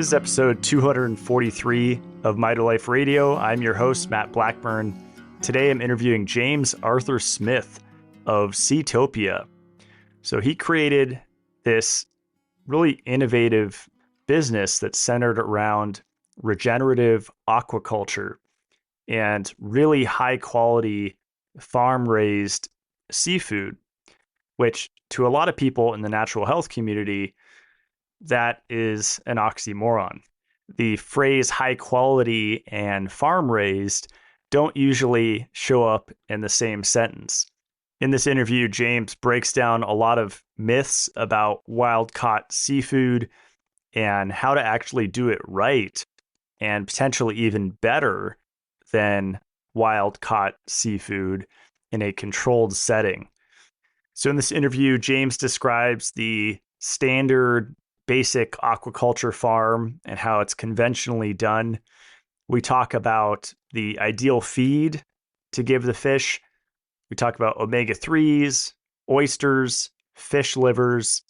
This is episode 243 of Mitolife Radio. I'm your host, Matt Blackburn. Today I'm interviewing James Arthur Smith of Seatopia. So he created this really innovative business that's centered around regenerative aquaculture and really high quality farm raised seafood, which to a lot of people in the natural health community, that is an oxymoron. The phrase high quality and farm raised don't usually show up in the same sentence. In this interview, James breaks down a lot of myths about wild caught seafood and how to actually do it right and potentially even better than wild caught seafood in a controlled setting. So in this interview, James describes the standard basic aquaculture farm and how it's conventionally done. We talk about the ideal feed to give the fish. We talk about omega-3s, oysters, fish livers,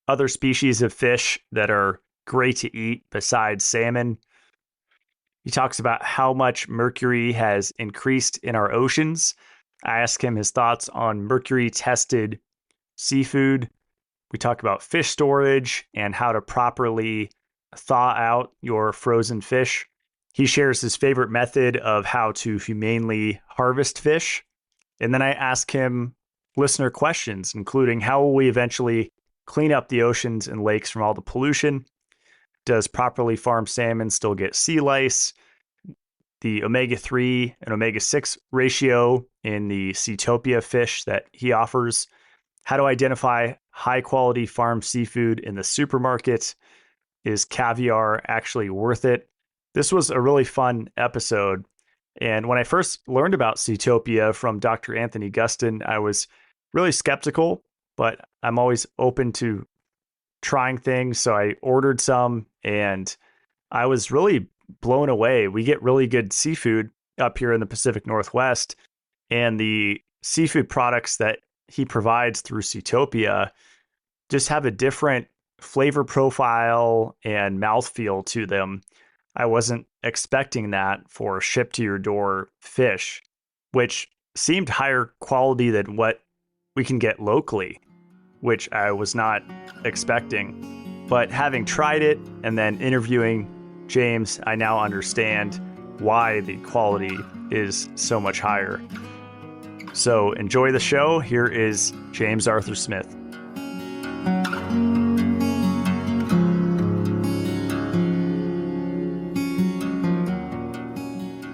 other species of fish that are great to eat besides salmon. He talks about how much mercury has increased in our oceans. I ask him his thoughts on mercury-tested seafood. We talk about fish storage and how to properly thaw out your frozen fish. He shares his favorite method of how to humanely harvest fish. And then I ask him listener questions, including how will we eventually clean up the oceans and lakes from all the pollution? Does properly farmed salmon still get sea lice? The omega-3 and omega-6 ratio in the Seatopia fish that he offers. How to identify high quality farm seafood in the supermarket. Is caviar actually worth it? This was a really fun episode. And when I first learned about Seatopia from Dr. Anthony Gustin, I was really skeptical, but I'm always open to trying things. So I ordered some and I was really blown away. We get really good seafood up here in the Pacific Northwest, and the seafood products that he provides through Seatopia just have a different flavor profile and mouthfeel to them. I wasn't expecting that for ship to your door fish, which seemed higher quality than what we can get locally, which I was not expecting. But having tried it and then interviewing James, I now understand why the quality is so much higher. So enjoy the show. Here is James Arthur Smith.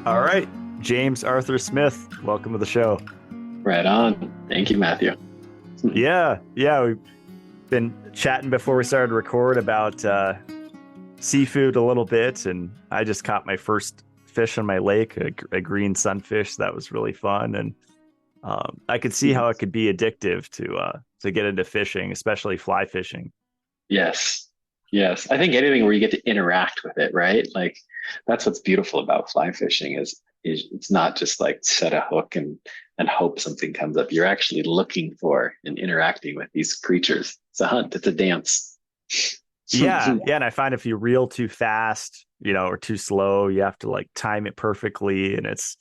All right, James Arthur Smith, welcome to the show. Right on. Thank you, Matthew. Yeah, we've been chatting before we started to record about seafood a little bit, and I just caught my first fish on my lake, a green sunfish. That was really fun, and I could see how it could be addictive to get into fishing, especially fly fishing. Yes. I think anything where you get to interact with it, right? Like that's what's beautiful about fly fishing is it's not just like set a hook and hope something comes up. You're actually looking for and interacting with these creatures. It's a hunt. It's a dance. Yeah. And I find if you reel too fast, or too slow, you have to like time it perfectly, and it's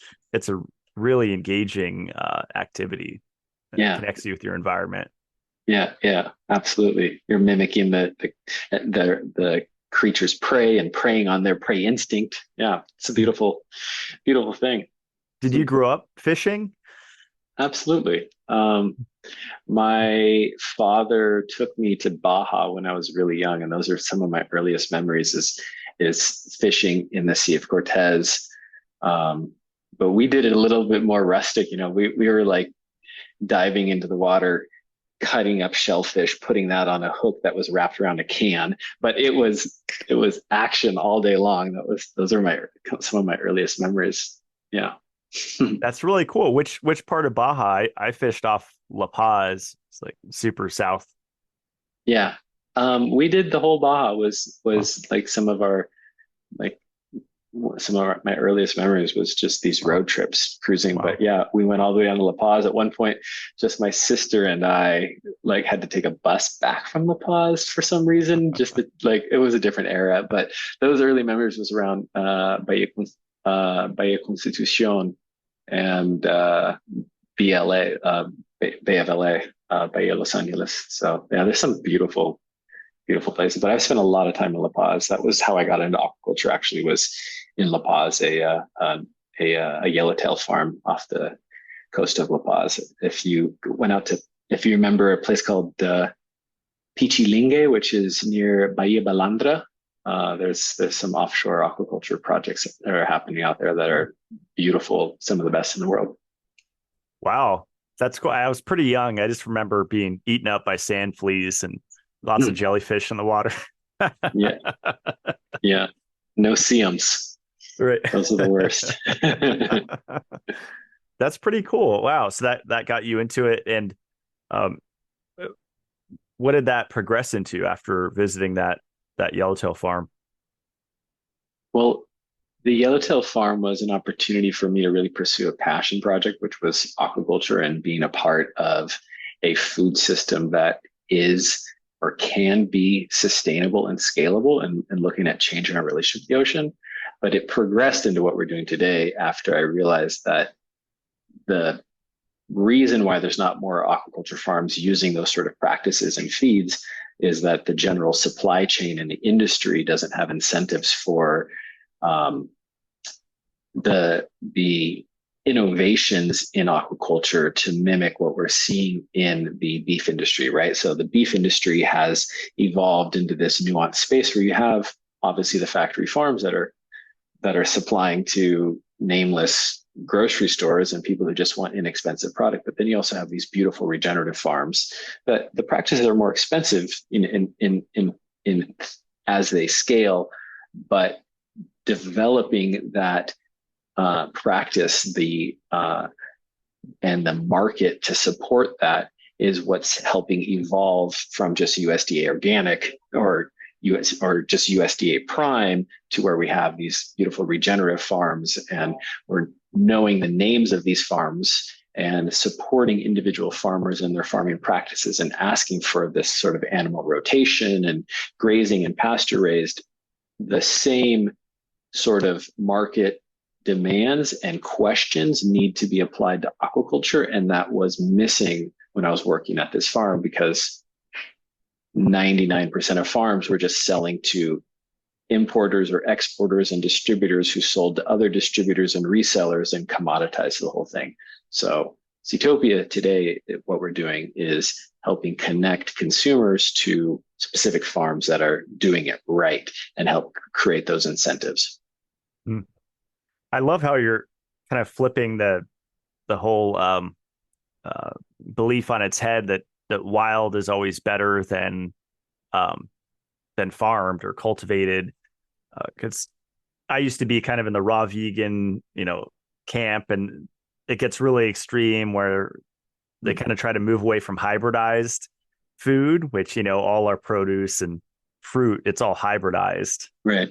a really engaging activity that connects you with your environment. Yeah, absolutely. You're mimicking the creature's prey and preying on their prey instinct. Yeah, it's a beautiful thing. Did you grow up fishing? Absolutely. My father took me to Baja when I was really young, and those are some of my earliest memories is fishing in the Sea of Cortez. But we did it a little bit more rustic. We were like diving into the water, cutting up shellfish, putting that on a hook that was wrapped around a can. But it was action all day long. Those are some of my earliest memories. Yeah. That's really cool. Which part of Baja? I fished off La Paz. It's like super south. Yeah. We did the whole Baja was like some of our like some of my earliest memories was just these Wow. road trips cruising. Wow. But yeah, we went all the way down to La Paz. At one point, just my sister and I like had to take a bus back from La Paz for some reason. Like it was a different era. But those early memories was around Bahia Constitucion and BLA, Bay of LA, Bahia Los Angeles. So yeah, there's some beautiful places. But I've spent a lot of time in La Paz. That was how I got into aquaculture. Actually, was in La Paz, a yellowtail farm off the coast of La Paz. If you remember a place called Pichilingue, which is near Bahia Balandra, there's some offshore aquaculture projects that are happening out there that are beautiful, some of the best in the world. Wow. That's cool. I was pretty young. I just remember being eaten up by sand fleas and lots of Mm, jellyfish in the water. yeah, yeah. No Siams. Right. Those are the worst. That's pretty cool. Wow. So that got you into it. And um, what did that progress into after visiting that yellowtail farm? Well, the Yellowtail Farm was an opportunity for me to really pursue a passion project, which was aquaculture and being a part of a food system that is or can be sustainable and scalable and looking at changing our relationship with the ocean. But it progressed into what we're doing today after I realized that the reason why there's not more aquaculture farms using those sort of practices and feeds is that the general supply chain and the industry doesn't have incentives for um, the innovations in aquaculture to mimic what we're seeing in the beef industry, right? So the beef industry has evolved into this nuanced space where you have obviously the factory farms that are supplying to nameless grocery stores and people who just want inexpensive product. But then you also have these beautiful regenerative farms that the practices are more expensive in as they scale, but developing that practice and the market to support that is what's helping evolve from just USDA organic or just USDA prime to where we have these beautiful regenerative farms, and we're knowing the names of these farms and supporting individual farmers in their farming practices and asking for this sort of animal rotation and grazing and pasture raised. The same sort of market demands and questions need to be applied to aquaculture. And that was missing when I was working at this farm because 99% of farms were just selling to importers or exporters and distributors who sold to other distributors and resellers and commoditized the whole thing. So Seatopia today, what we're doing is helping connect consumers to specific farms that are doing it right and help create those incentives. Hmm. I love how you're kind of flipping the whole uh, belief on its head that wild is always better um, than farmed or cultivated. Because I used to be kind of in the raw vegan, camp, and it gets really extreme where they kind of try to move away from hybridized food, which all our produce and fruit, it's all hybridized. Right.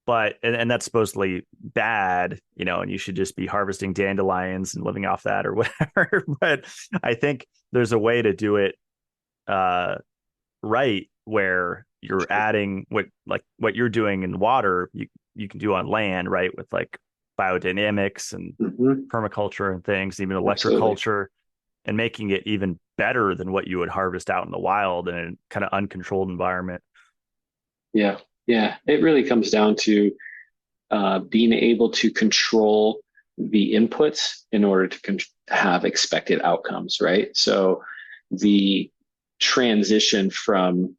But and that's supposedly bad, and you should just be harvesting dandelions and living off that or whatever. But I think there's a way to do it right where you're adding what you're doing in water, you can do on land, right? With like biodynamics and Mm-hmm. permaculture and things, even Absolutely. electroculture, and making it even better than what you would harvest out in the wild in a kind of uncontrolled environment. Yeah. Yeah. It really comes down to being able to control the inputs in order to have expected outcomes, right? So the transition from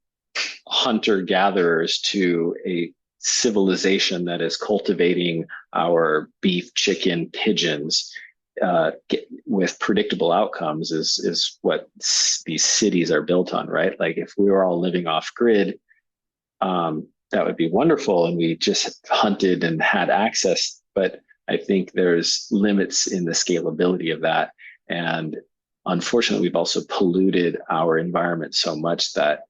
hunter gatherers to a civilization that is cultivating our beef, chicken, pigeons with predictable outcomes is what these cities are built on, right? Like if we were all living off grid, that would be wonderful, and we just hunted and had access. But I think there's limits in the scalability of that, and unfortunately, we've also polluted our environment so much that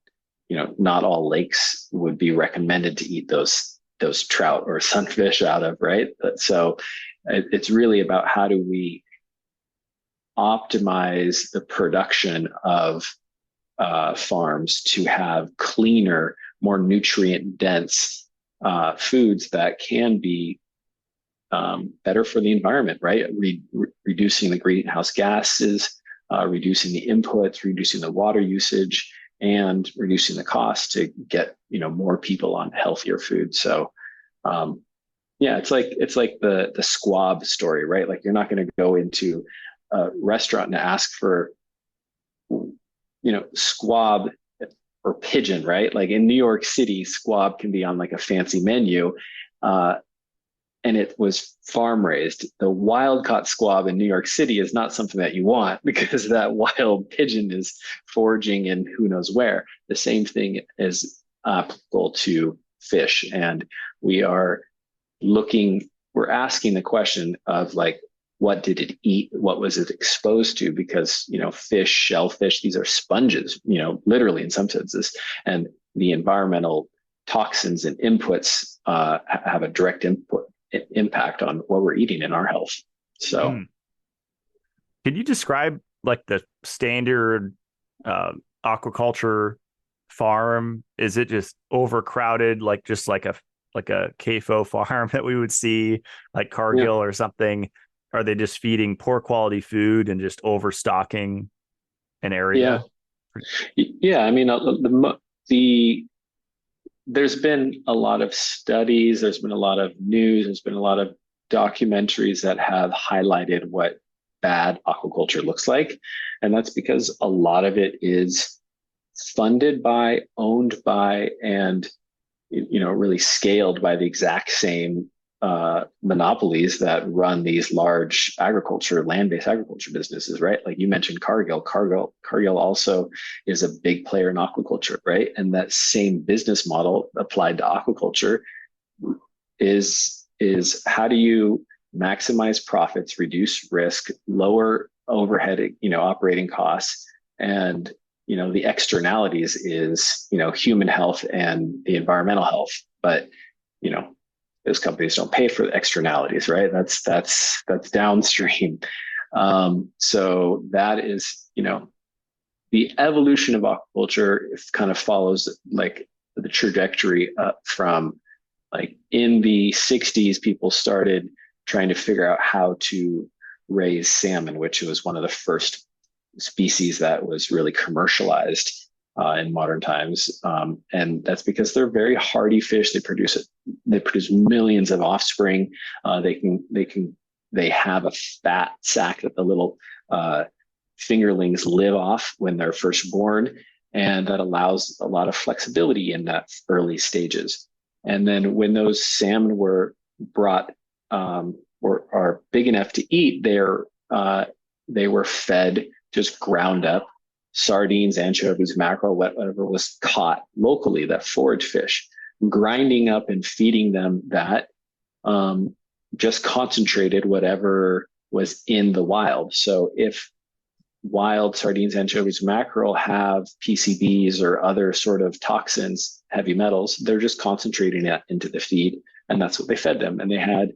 not all lakes would be recommended to eat those those trout or sunfish out of, right? So it's really about how do we optimize the production of farms to have cleaner, more nutrient dense foods that can be better for the environment, right? Reducing the greenhouse gases, reducing the inputs, reducing the water usage, and reducing the cost to get more people on healthier food. So yeah, it's like the squab story, right? Like you're not going to go into a restaurant and ask for squab or pigeon, right? Like in New York City, squab can be on like a fancy menu. And it was farm raised. The wild caught squab in New York City is not something that you want because that wild pigeon is foraging in who knows where. The same thing is applicable to fish. And we're asking the question of like, what did it eat? What was it exposed to? Because, fish, shellfish, these are sponges, literally in some senses. And the environmental toxins and inputs have a direct impact on what we're eating in our health. So can you describe like the standard aquaculture farm? Is it just overcrowded, like just like a CAFO farm that we would see like Cargill or something? Are they just feeding poor quality food and just overstocking an area? Yeah. I mean, there's been a lot of studies, there's been a lot of news, there's been a lot of documentaries that have highlighted what bad aquaculture looks like. And that's because a lot of it is funded by, owned by, and really scaled by the exact same monopolies that run these large land-based agriculture businesses, right? Like you mentioned Cargill. Cargill also is a big player in aquaculture, right? And that same business model applied to aquaculture is how do you maximize profits, reduce risk, lower overhead, operating costs, and the externalities is human health and the environmental health, but those companies don't pay for the externalities, right? That's downstream. So that is, the evolution of aquaculture kind of follows like the trajectory up from like in the 60s, people started trying to figure out how to raise salmon, which was one of the first species that was really commercialized in modern times, and that's because they're very hardy fish. They produce millions of offspring. They have a fat sac that the little fingerlings live off when they're first born, and that allows a lot of flexibility in that early stages. And then when those salmon were brought or are big enough to eat, they were fed just ground up sardines, anchovies, mackerel, whatever was caught locally, that forage fish, grinding up and feeding them that just concentrated whatever was in the wild. So if wild sardines, anchovies, mackerel have PCBs or other sort of toxins, heavy metals, they're just concentrating that into the feed, and that's what they fed them. And they had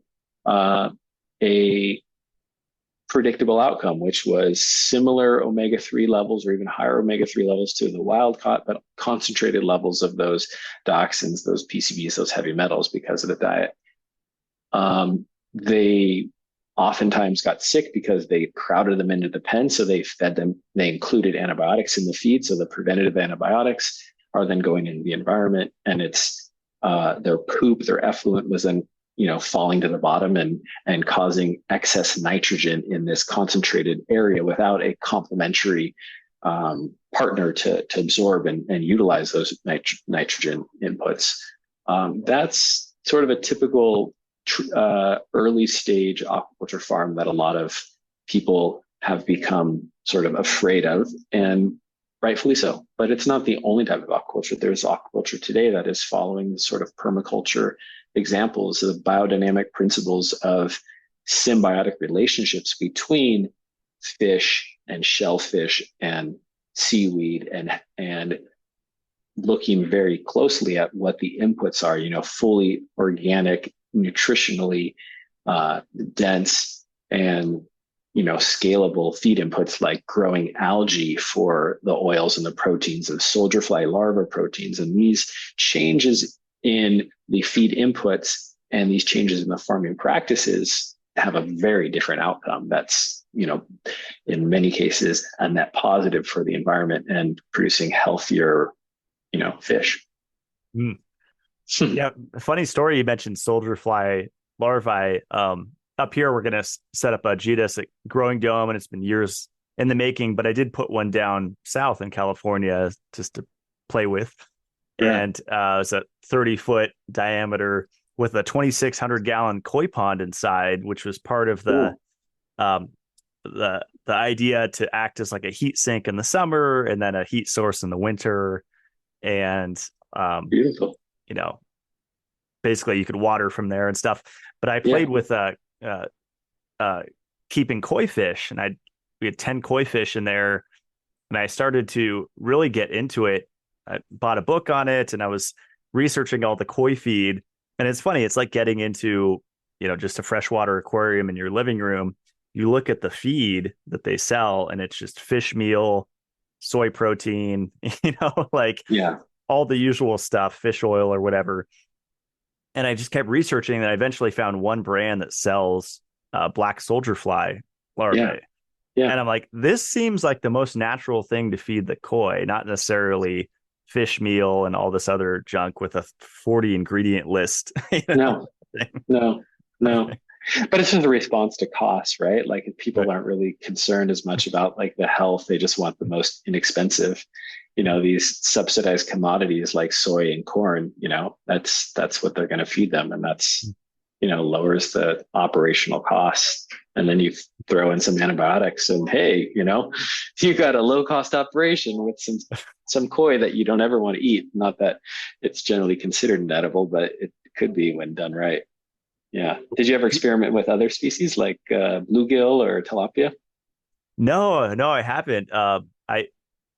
a predictable outcome, which was similar omega-3 levels or even higher omega-3 levels to the wild caught, but concentrated levels of those dioxins, those PCBs, those heavy metals because of the diet. They oftentimes got sick because they crowded them into the pen. So they fed them, they included antibiotics in the feed. So the preventative antibiotics are then going into the environment, and it's their poop, their effluent was then falling to the bottom and causing excess nitrogen in this concentrated area without a complementary partner to absorb and utilize those nitrogen inputs. That's sort of a typical early stage aquaculture farm that a lot of people have become sort of afraid of, and rightfully so. But it's not the only type of aquaculture. There's aquaculture today that is following the sort of permaculture examples of biodynamic principles of symbiotic relationships between fish and shellfish and seaweed and looking very closely at what the inputs are, fully organic, nutritionally dense, and scalable feed inputs like growing algae for the oils and the proteins of soldier fly larva proteins. And these changes in the feed inputs and these changes in the farming practices have a very different outcome. That's, in many cases, a net positive for the environment and producing healthier, fish. Mm. Yeah, funny story. You mentioned soldier fly larvae. Up here, we're going to set up a geodesic growing dome, and it's been years in the making. But I did put one down south in California just to play with, and it's a 30-foot diameter with a 2,600-gallon koi pond inside, which was part of um, the idea to act as like a heat sink in the summer and then a heat source in the winter. And Beautiful. Basically you could water from there and stuff. But I played with keeping koi fish, and we had 10 koi fish in there, and I started to really get into it. I bought a book on it, and I was researching all the koi feed. And it's funny, it's like getting into, just a freshwater aquarium in your living room. You look at the feed that they sell, and it's just fish meal, soy protein, like all the usual stuff, fish oil or whatever. And I just kept researching, and I eventually found one brand that sells black soldier fly larvae. And I'm like, this seems like the most natural thing to feed the koi, not necessarily fish meal and all this other junk with a 40 ingredient list. No. But it's just a response to cost, right? Like people aren't really concerned as much about like the health. They just want the most inexpensive, these subsidized commodities like soy and corn, that's what they're going to feed them. And that's, lowers the operational costs. And then you throw in some antibiotics and hey, you got a low cost operation with some koi that you don't ever want to eat. Not that it's generally considered an edible, but it could be when done right. Yeah. Did you ever experiment with other species like bluegill or tilapia? No, I haven't.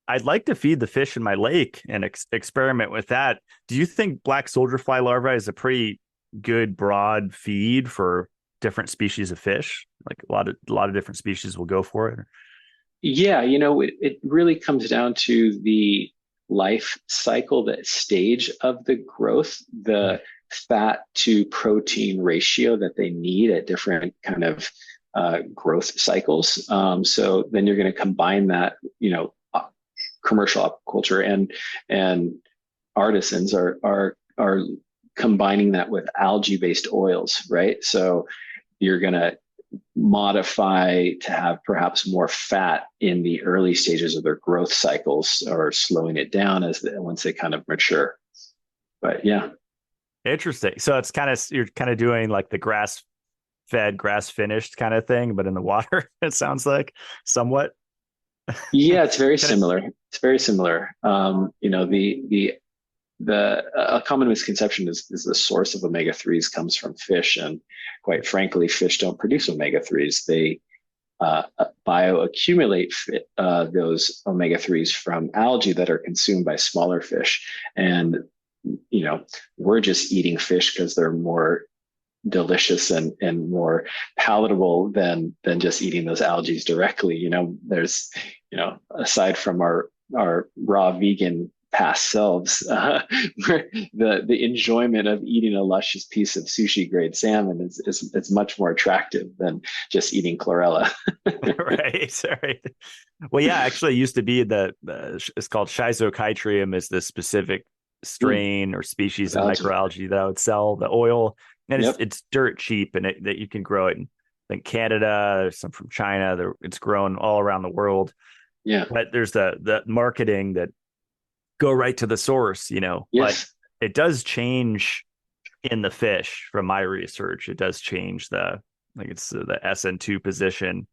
I'd like to feed the fish in my lake and experiment with that. Do you think black soldier fly larvae is a pretty good broad feed for different species of fish? Like a lot of different species will go for it. Yeah, it really comes down to the life cycle, the stage of the growth, the fat to protein ratio that they need at different kind of growth cycles. So then you're going to combine that, commercial aquaculture and artisans are combining that with algae-based oils, right? So you're going to modify to have perhaps more fat in the early stages of their growth cycles, or slowing it down once they kind of mature. But yeah. Interesting. So you're kind of doing like the grass fed, grass finished kind of thing, but in the water, it sounds like somewhat. Yeah, it's very similar. It's very similar. A common misconception is the source of omega-3s comes from fish, and quite frankly, fish don't produce omega-3s. They bioaccumulate those omega-3s from algae that are consumed by smaller fish. And we're just eating fish because they're more delicious and more palatable than just eating those algae directly. There's aside from our raw vegan past selves, the enjoyment of eating a luscious piece of sushi grade salmon is much more attractive than just eating chlorella. Right. Well, yeah, actually, it used to be it's called Schizochytrium, is the specific strain or species of microalgae that I would sell the oil, and it's dirt cheap, and that you can grow it in, I think, Canada. There's some from China. It's grown all around the world. Yeah, but there's the marketing that go right to the source, Yes. But it does change in the fish. From my research, it does change it's the SN2 position,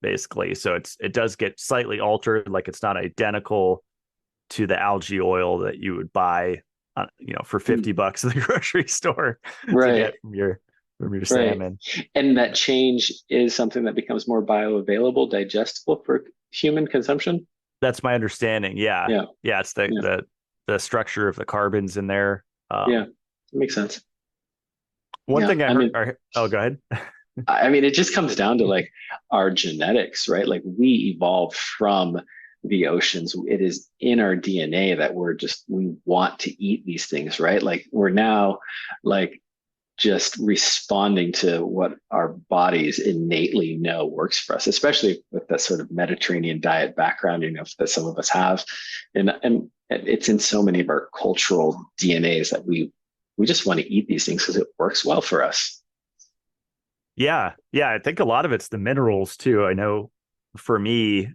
basically. So it does get slightly altered. Like it's not identical to the algae oil that you would buy, for $50 at the grocery store to get from your salmon. And that change is something that becomes more bioavailable, digestible for human consumption. That's my understanding. Yeah. Yeah, Yeah. It's yeah, the structure of the carbons in there. yeah. It makes sense. One Yeah, thing I I heard, mean, oh, go ahead. it just comes down to like our genetics, right? Like we evolved from the oceans. It is in our DNA that we want to eat these things, right? Like we're now like just responding to what our bodies innately know works for us, especially with that sort of Mediterranean diet background, that some of us have. And it's in so many of our cultural DNAs that we just want to eat these things because it works well for us. Yeah. Yeah. I think a lot of it's the minerals too. I know for me,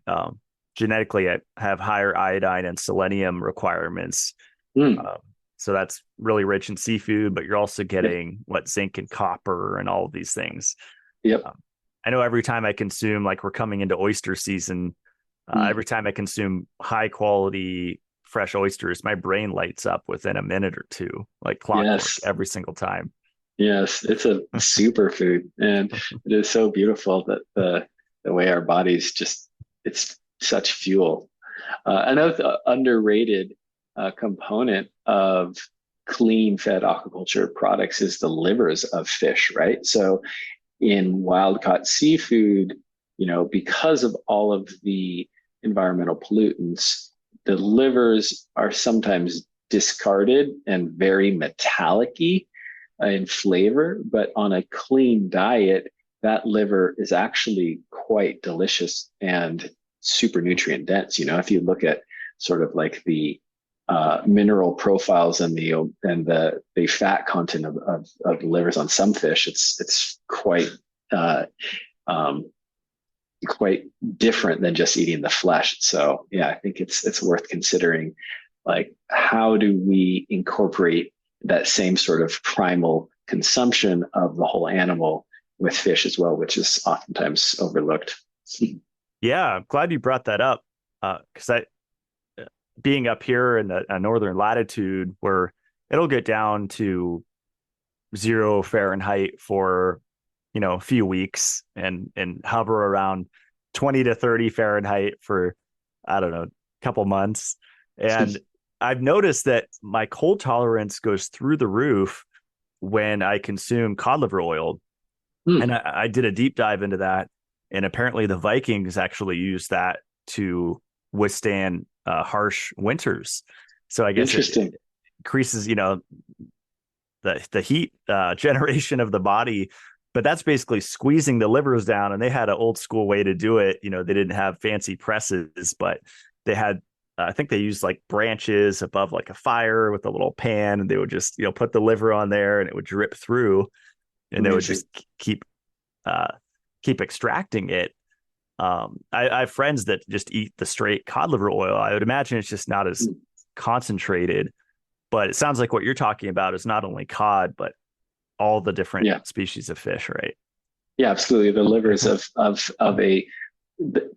genetically, I have higher iodine and selenium requirements. Mm, Um, so that's really rich in seafood, but you're also yep, getting what zinc and copper and all of these things. yep. Um, I know every time I consume, like we're coming into oyster season, Mm, every time I consume high quality fresh oysters, my brain lights up within a minute or two, like clockwork yes. every single time. Yes, it's a superfood, and it is so beautiful that the way our bodies just it's such fuel. Another underrated component of clean fed aquaculture products is the livers of fish, right? So in wild caught seafood, because of all of the environmental pollutants, the livers are sometimes discarded and very metallic-y in flavor, but on a clean diet, that liver is actually quite delicious and super nutrient dense. If you look at sort of like the mineral profiles and the fat content of livers on some fish, it's uh, um, quite different than just eating the flesh. So yeah, I think it's worth considering, like, how do we incorporate that same sort of primal consumption of the whole animal with fish as well, which is oftentimes overlooked. Yeah, I'm glad you brought that up. Because being up here in a northern latitude where it'll get down to 0 Fahrenheit for a few weeks and hover around 20 to 30 Fahrenheit for I don't know, a couple months. And I've noticed that my cold tolerance goes through the roof when I consume cod liver oil. Hmm, And I did a deep dive into that. And apparently the Vikings actually used that to withstand harsh winters. So I guess it interesting. increases, the heat generation of the body. But that's basically squeezing the livers down. And they had an old school way to do it. They didn't have fancy presses, but they had, I think they used like branches above like a fire with a little pan, and they would just, put the liver on there and it would drip through, and they would Amazing. just keep uh, keep extracting it. I have friends that just eat the straight cod liver oil. I would imagine it's just not as Hmm. concentrated, but it sounds like what you're talking about is not only cod, but all the different Yeah. species of fish, right? Yeah, absolutely. The livers of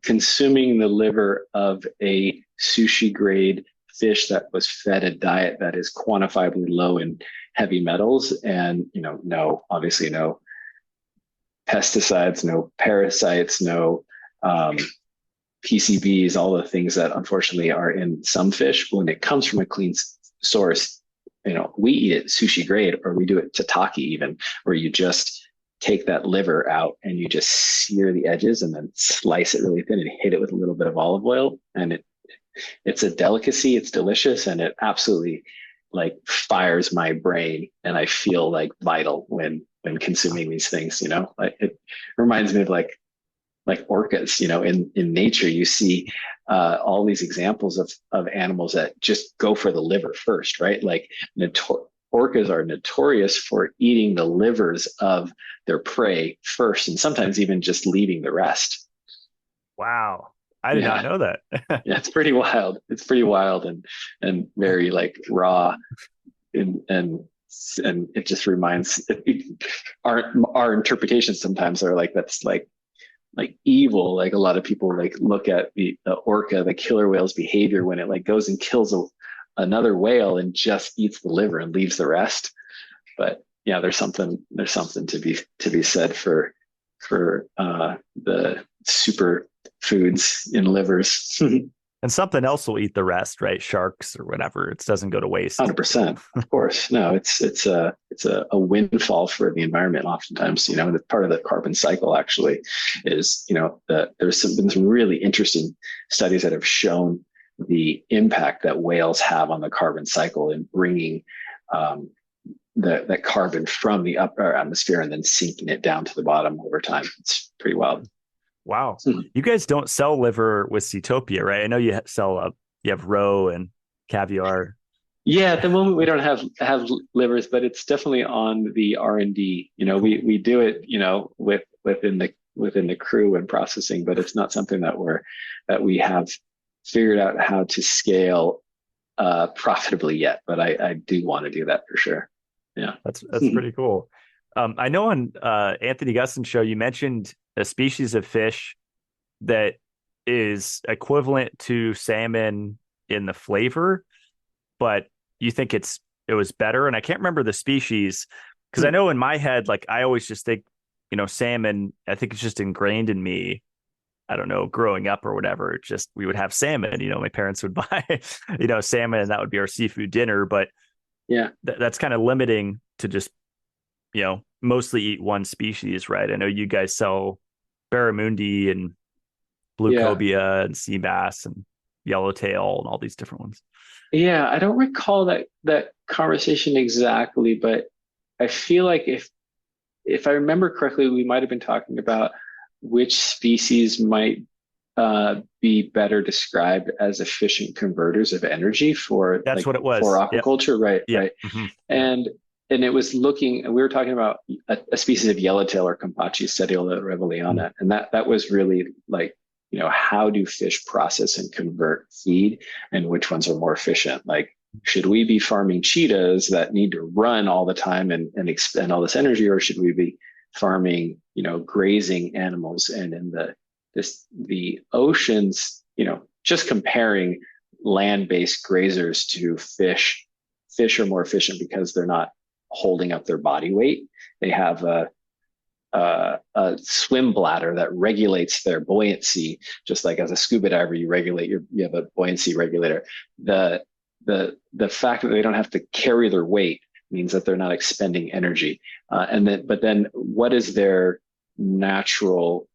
consuming the liver of a sushi grade fish that was fed a diet that is quantifiably low in heavy metals, and no, obviously no pesticides, no parasites, no um, PCBs, all the things that unfortunately are in some fish. When it comes from a clean source, we eat it sushi grade, or we do it tataki even, where you just take that liver out and you just sear the edges and then slice it really thin and hit it with a little bit of olive oil. And it's a delicacy. It's delicious, and it absolutely like fires my brain, and I feel like vital when consuming these things. Like it reminds me of like orcas. In nature you see all these examples of animals that just go for the liver first, right? Like orcas are notorious for eating the livers of their prey first, and sometimes even just leaving the rest. Wow. I did not Yeah, know that. yeah, it's pretty wild and very like raw, and it just reminds our interpretations sometimes are like that's like evil. Like a lot of people like look at the orca, the killer whale's behavior when it like goes and kills another whale and just eats the liver and leaves the rest. But yeah, there's something to be said for the super foods in livers. And something else will eat the rest, right? Sharks or whatever. It doesn't go to waste. 100%. Of course. No, it's a windfall for the environment oftentimes, the part of the carbon cycle actually is, that been some really interesting studies that have shown the impact that whales have on the carbon cycle in bringing the carbon from the upper atmosphere and then sinking it down to the bottom over time. It's pretty wild. Wow. You guys don't sell liver with Seatopia, right? I know you sell you have roe and caviar. Yeah, at the moment we don't have livers, but it's definitely on the R&D. We do it, within the crew and processing, but it's not something that we have figured out how to scale profitably yet. But I do want to do that for sure. Yeah, that's pretty cool. I know on Anthony Gustin's show you mentioned a species of fish that is equivalent to salmon in the flavor, but you think it was better. And I can't remember the species because I know in my head, like I always just think, salmon, I think it's just ingrained in me. I don't know, growing up or whatever, just we would have salmon, my parents would buy, salmon and that would be our seafood dinner. But yeah, that's kind of limiting to just, mostly eat one species, right? I know you guys sell barramundi and blue cobia and sea bass and yellowtail and all these different ones. Yeah, I don't recall that conversation exactly, but I feel like if I remember correctly, we might have been talking about which species might be better described as efficient converters of energy for that's what it was for aquaculture, yep. right? Yep. Right. Mm-hmm. And it was we were talking about a species of yellowtail or Campacci Setiole reveliana, and that was really like, how do fish process and convert feed, and which ones are more efficient? Like, should we be farming cheetahs that need to run all the time and expend all this energy, or should we be farming, grazing animals? And in the oceans, just comparing land-based grazers to fish are more efficient because they're not holding up their body weight. They have a swim bladder that regulates their buoyancy, just like as a scuba diver, you have a buoyancy regulator. The fact that they don't have to carry their weight means that they're not expending energy. But then what is their natural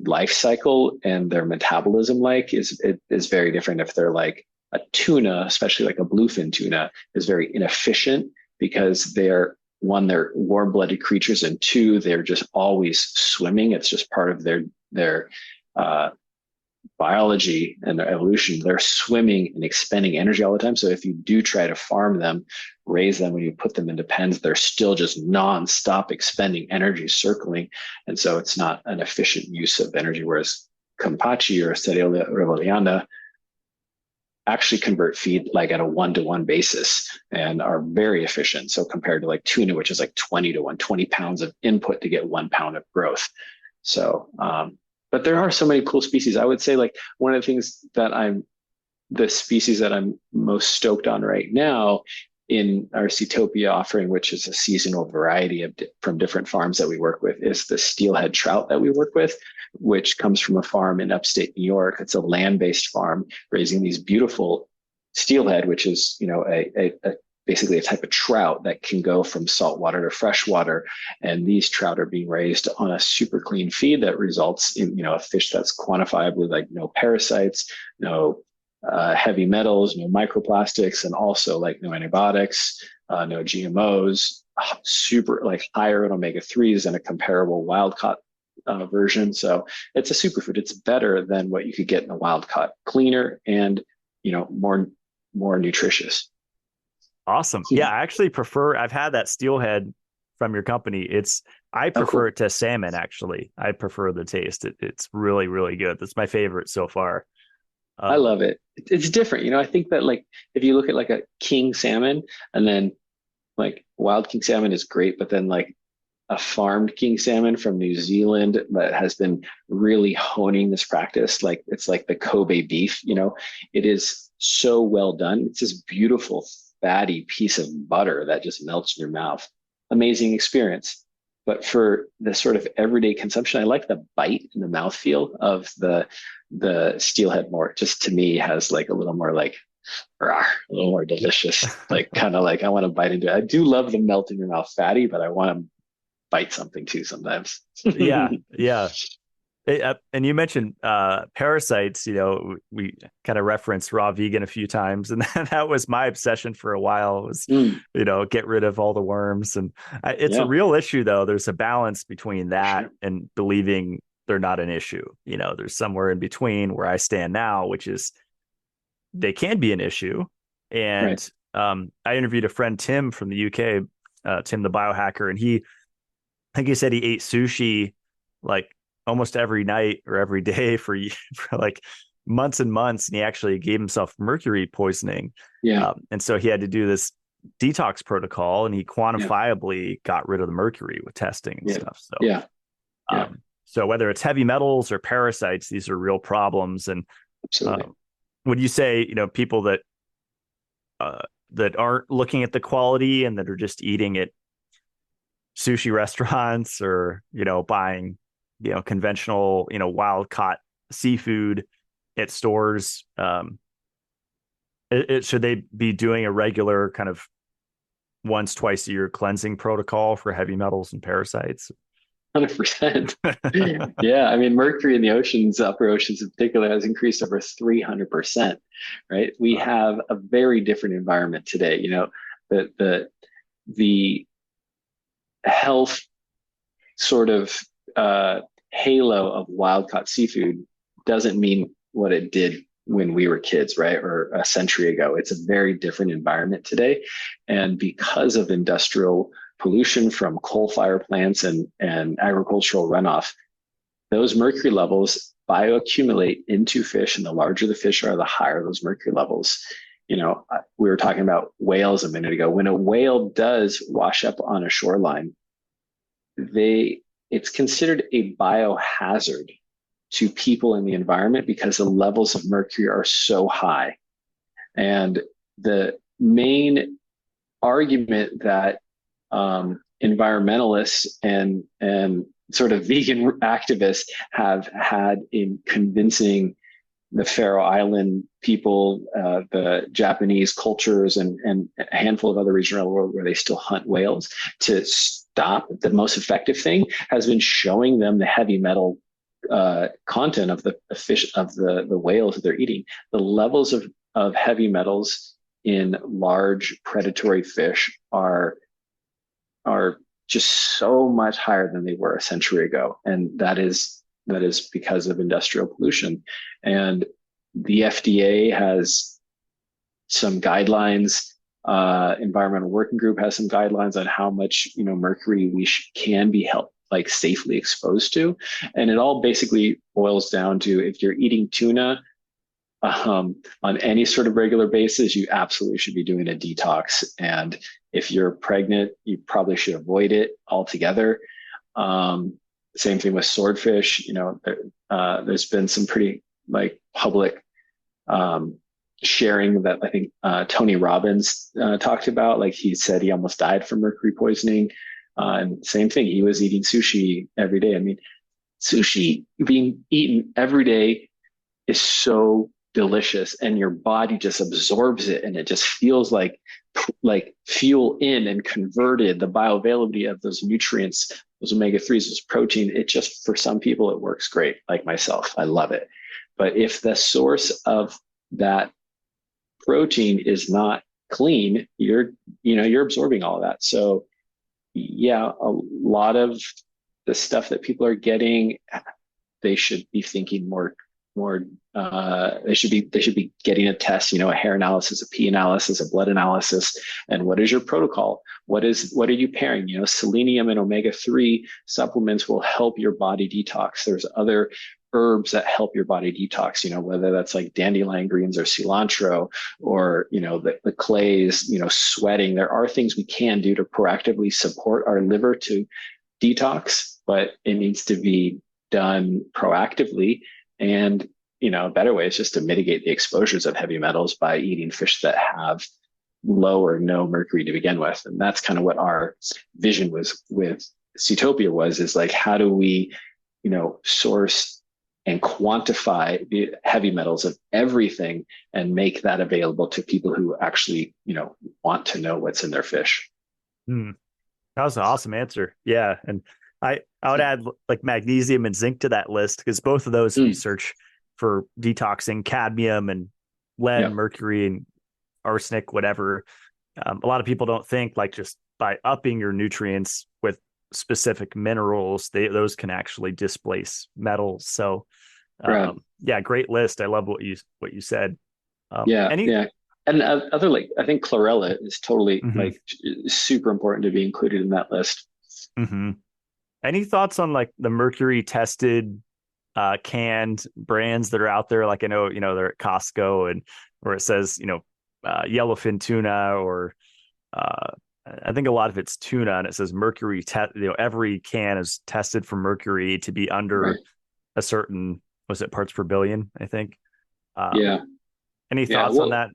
life cycle and their metabolism like is very different. If they're like a tuna, especially like a bluefin tuna, is very inefficient because they're warm-blooded creatures, and two, they're just always swimming. It's just part of their biology and their evolution. They're swimming and expending energy all the time. So if you do try to farm them, raise them, when you put them into pens, they're still just non-stop expending energy, circling. And so it's not an efficient use of energy. Whereas Campacci or Setiole reveliana actually convert feed like at a 1-to-1 basis and are very efficient. So compared to like tuna, which is like 20-to-1, 20 pounds of input to get 1 pound of growth. So, but there are so many cool species. I would say like one of the things the species that I'm most stoked on right now in our Seatopia offering, which is a seasonal variety from different farms that we work with, is the steelhead trout that we work with, which comes from a farm in upstate New York. It's a land-based farm raising these beautiful steelhead, which is, basically a type of trout that can go from saltwater to freshwater. And these trout are being raised on a super clean feed that results in, a fish that's quantifiably like no parasites, no heavy metals, no microplastics, and also like no antibiotics, no GMOs, super like higher in omega-3s than a comparable wild caught version. So it's a superfood. It's better than what you could get in a wild caught, cleaner and, more nutritious. Awesome. Yeah, I actually I've had that steelhead from your company. I prefer it to salmon, actually. I prefer the taste. It's really, really good. That's my favorite so far. I love it. It's different. I think that like, if you look at like a king salmon, and then like wild king salmon is great, but then like a farmed king salmon from New Zealand that has been really honing this practice, like it's like the Kobe beef, it is so well done. It's this beautiful fatty piece of butter that just melts in your mouth. Amazing experience. But for the sort of everyday consumption, I like the bite and the mouthfeel of the steelhead more. Just to me has like a little more like rah, a little more delicious. Like kind of like I want to bite into it. I do love the melt in your mouth fatty, but I want to bite something too sometimes. Yeah, yeah. And you mentioned parasites. We kind of referenced raw vegan a few times, and that was my obsession for a while. Was Mm, get rid of all the worms, and it's a yeah, real issue though. There's a balance between for that sure. and believing they're not an issue. There's somewhere in between where I stand now, which is they can be an issue. Right. And I interviewed a friend, Tim, from the UK, Tim the biohacker, and I think he said he ate sushi like almost every night or every day for like months and months, and he actually gave himself mercury poisoning. Yeah. And so he had to do this detox protocol, and he Yeah. quantifiably got rid of the mercury with testing and Yeah. stuff. So, Yeah. Yeah. so whether it's heavy metals or parasites, these are real problems. And Absolutely. um, would you say, people that aren't looking at the quality and that are just eating at sushi restaurants or buying conventional wild caught seafood at stores, should they be doing a regular kind of once twice a year cleansing protocol for heavy metals and parasites? 100%. Yeah. I mean, mercury in the oceans, upper oceans in particular, has increased over 300%, right? We uh, have a very different environment today. The health sort of halo of wild caught seafood doesn't mean what it did when we were kids, right? Or a century ago. It's a very different environment today. And because of industrial pollution from coal fire plants and agricultural runoff, those mercury levels bioaccumulate into fish. And the larger the fish are, the higher those mercury levels. We were talking about whales a minute ago. When a whale does wash up on a shoreline, it's considered a biohazard to people in the environment because the levels of mercury are so high. And the main argument that environmentalists and sort of vegan activists have had in convincing the Faroe Island people, the Japanese cultures, and a handful of other regions around the world where they still hunt whales to stop. The most effective thing has been showing them the heavy metal content of the fish, of the whales that they're eating. The levels of heavy metals in large predatory fish are just so much higher than they were a century ago, and that is because of industrial pollution. And the FDA has some guidelines. Environmental Working Group has some guidelines on how much mercury we can be helped like safely exposed to, and it all basically boils down to if you're eating tuna on any sort of regular basis, you absolutely should be doing a detox. And if you're pregnant, you probably should avoid it altogether. Same thing with swordfish. There's been some pretty like public sharing that I think Tony Robbins talked about. Like he said he almost died from mercury poisoning. And same thing, he was eating sushi every day. I mean, sushi being eaten every day is so delicious, and your body just absorbs it, and it just feels like fuel in and converted the bioavailability of those nutrients, those omega-3s, those protein. It just, for some people, it works great, like myself. I love it. But if the source of that protein is not clean, you're absorbing all of that. So yeah, a lot of the stuff that people are getting, they should be thinking more. They should be getting a test, a hair analysis, a pee analysis, a blood analysis, and what is your protocol? What are you pairing? Selenium and omega-3 supplements will help your body detox. There's other herbs that help your body detox, whether that's like dandelion greens or cilantro or, the clays, sweating. There are things we can do to proactively support our liver to detox, but it needs to be done proactively. And, a better way is just to mitigate the exposures of heavy metals by eating fish that have low or no mercury to begin with. And that's kind of what our vision was with Seatopia was, is like, how do we, source and quantify the heavy metals of everything and make that available to people who actually, want to know what's in their fish. Hmm. That was an awesome answer. Yeah. And I would add like magnesium and zinc to that list because both of those, if you Mm, search for detoxing cadmium and lead, yeah, mercury, and arsenic, whatever, a lot of people don't think like just by upping your nutrients with specific minerals, those can actually displace metals. So, right. yeah, great list. I love what you said. Yeah, Any yeah. And other, like, I think chlorella is totally mhm, like super important to be included in that list. mhm. Any thoughts on like the mercury tested canned brands that are out there? Like I know, they're at Costco and where it says, yellowfin tuna or uh, I think a lot of it's tuna and it says mercury every can is tested for mercury to be Right. under a certain, was it parts per billion, I think. Um, Yeah. any Yeah. thoughts on Well, that?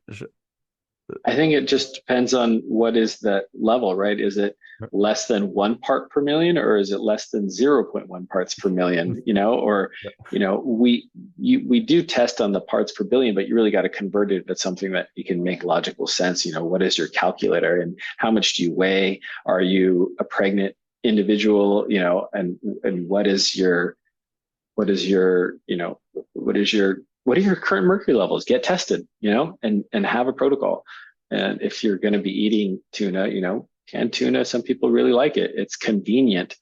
I think it just depends on what is that level, right? Is it less than 1 part per million, or is it less than 0.1 parts per million? Or we do test on the parts per billion, but you really got to convert it to something that you can make logical sense. What is your calculator, and how much do you weigh? Are you a pregnant individual? And what are your current mercury levels? Get tested, and have a protocol. And if you're going to be eating tuna, canned tuna, some people really like it. It's convenient.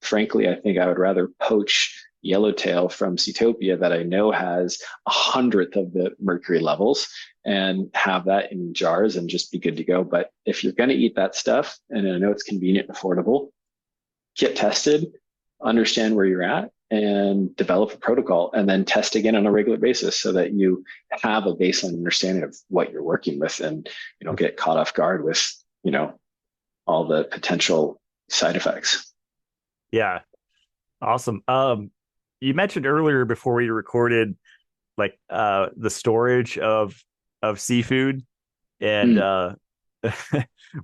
Frankly, I think I would rather poach yellowtail from Seatopia that I know has 100th of the mercury levels and have that in jars and just be good to go. But if you're going to eat that stuff, and I know it's convenient and affordable, get tested, understand where you're at, and develop a protocol, and then test again on a regular basis so that you have a baseline understanding of what you're working with, and you don't get caught off guard with, all the potential side effects. Yeah, awesome. You mentioned earlier before we recorded like the storage of seafood and Mm.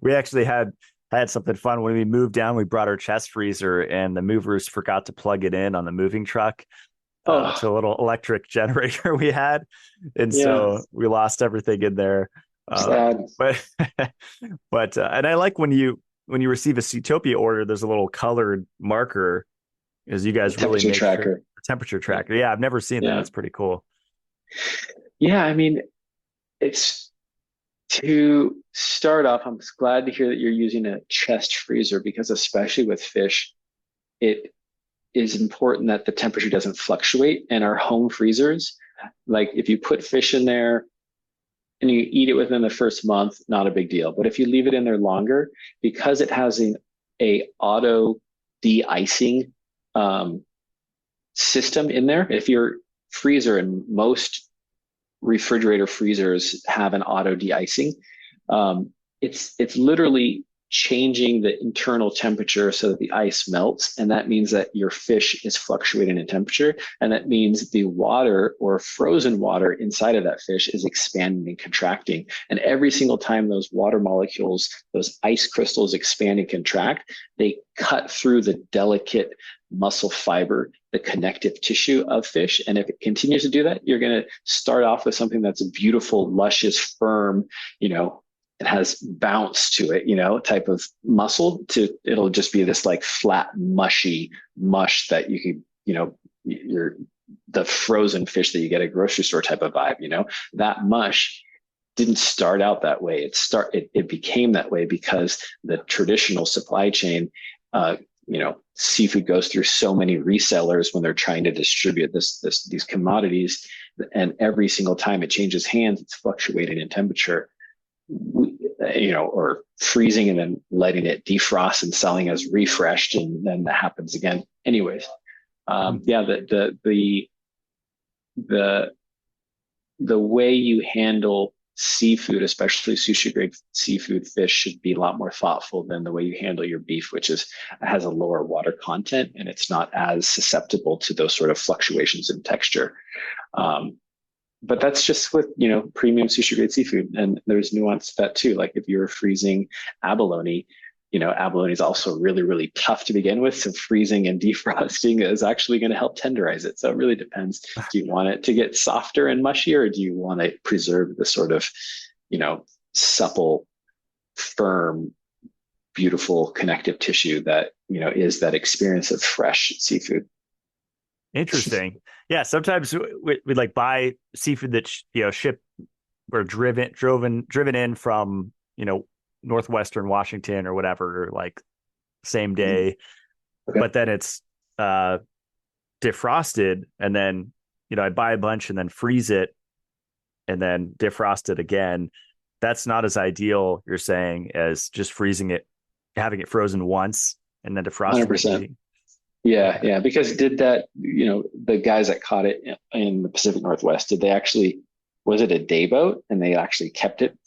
we actually had something fun when we moved down. We brought our chest freezer and the movers forgot to plug it in on the moving truck Oh, to a little electric generator we had, and yeah, so we lost everything in there. sad. But and I like when you receive a Seatopia order, there's a little colored marker because you The guys really temperature make sure tracker. temperature Yeah, tracker. Yeah, I've never seen that. yeah, That's pretty cool. yeah. I mean, it's to start off. I'm glad to hear that you're using a chest freezer, because especially with fish, it is important that the temperature doesn't fluctuate. And our home freezers, like if you put fish in there and you eat it within the first month, not a big deal. But if you leave it in there longer, because it has a auto de-icing um, system in there, if your freezer, and most refrigerator freezers have an auto de-icing, um, it's literally changing the internal temperature so that the ice melts, and that means that your fish is fluctuating in temperature, and that means the water or frozen water inside of that fish is expanding and contracting, and every single time those water molecules, those ice crystals, expand and contract, they cut through the delicate muscle fiber, the connective tissue of fish. And if it continues to do that, you're going to start off with something that's beautiful, luscious, firm, it has bounce to it, type of muscle, to it'll just be this like flat, mushy mush that you could, you're the frozen fish that you get at a grocery store type of vibe, that mush didn't start out that way. It became that way because the traditional supply chain, seafood goes through so many resellers when they're trying to distribute these commodities, and every single time it changes hands, it's fluctuating in temperature, or freezing and then letting it defrost and selling as refreshed, and then that happens again. Anyways, yeah, the the way you handle seafood, especially sushi grade seafood fish, should be a lot more thoughtful than the way you handle your beef, which has a lower water content and it's not as susceptible to those sort of fluctuations in texture. But that's just with premium sushi grade seafood, and there's nuance to that too. Like if you're freezing abalone, abalone is also really, really tough to begin with. So freezing and defrosting is actually going to help tenderize it. So it really depends. Do you want it to get softer and mushier, or do you want to preserve the sort of, supple, firm, beautiful connective tissue that, is that experience of fresh seafood? Interesting. Yeah. Sometimes we like buy seafood that, ship or driven in from, Northwestern Washington or whatever, or like same day, Okay. but then it's defrosted, and then I buy a bunch and then freeze it and then defrost it again. That's not as ideal, you're saying, as just freezing it, having it frozen once and then defrosting 100%. it. Yeah, Okay. yeah. Because did that, the guys that caught it in the Pacific Northwest, did they actually, was it a day boat and they actually kept it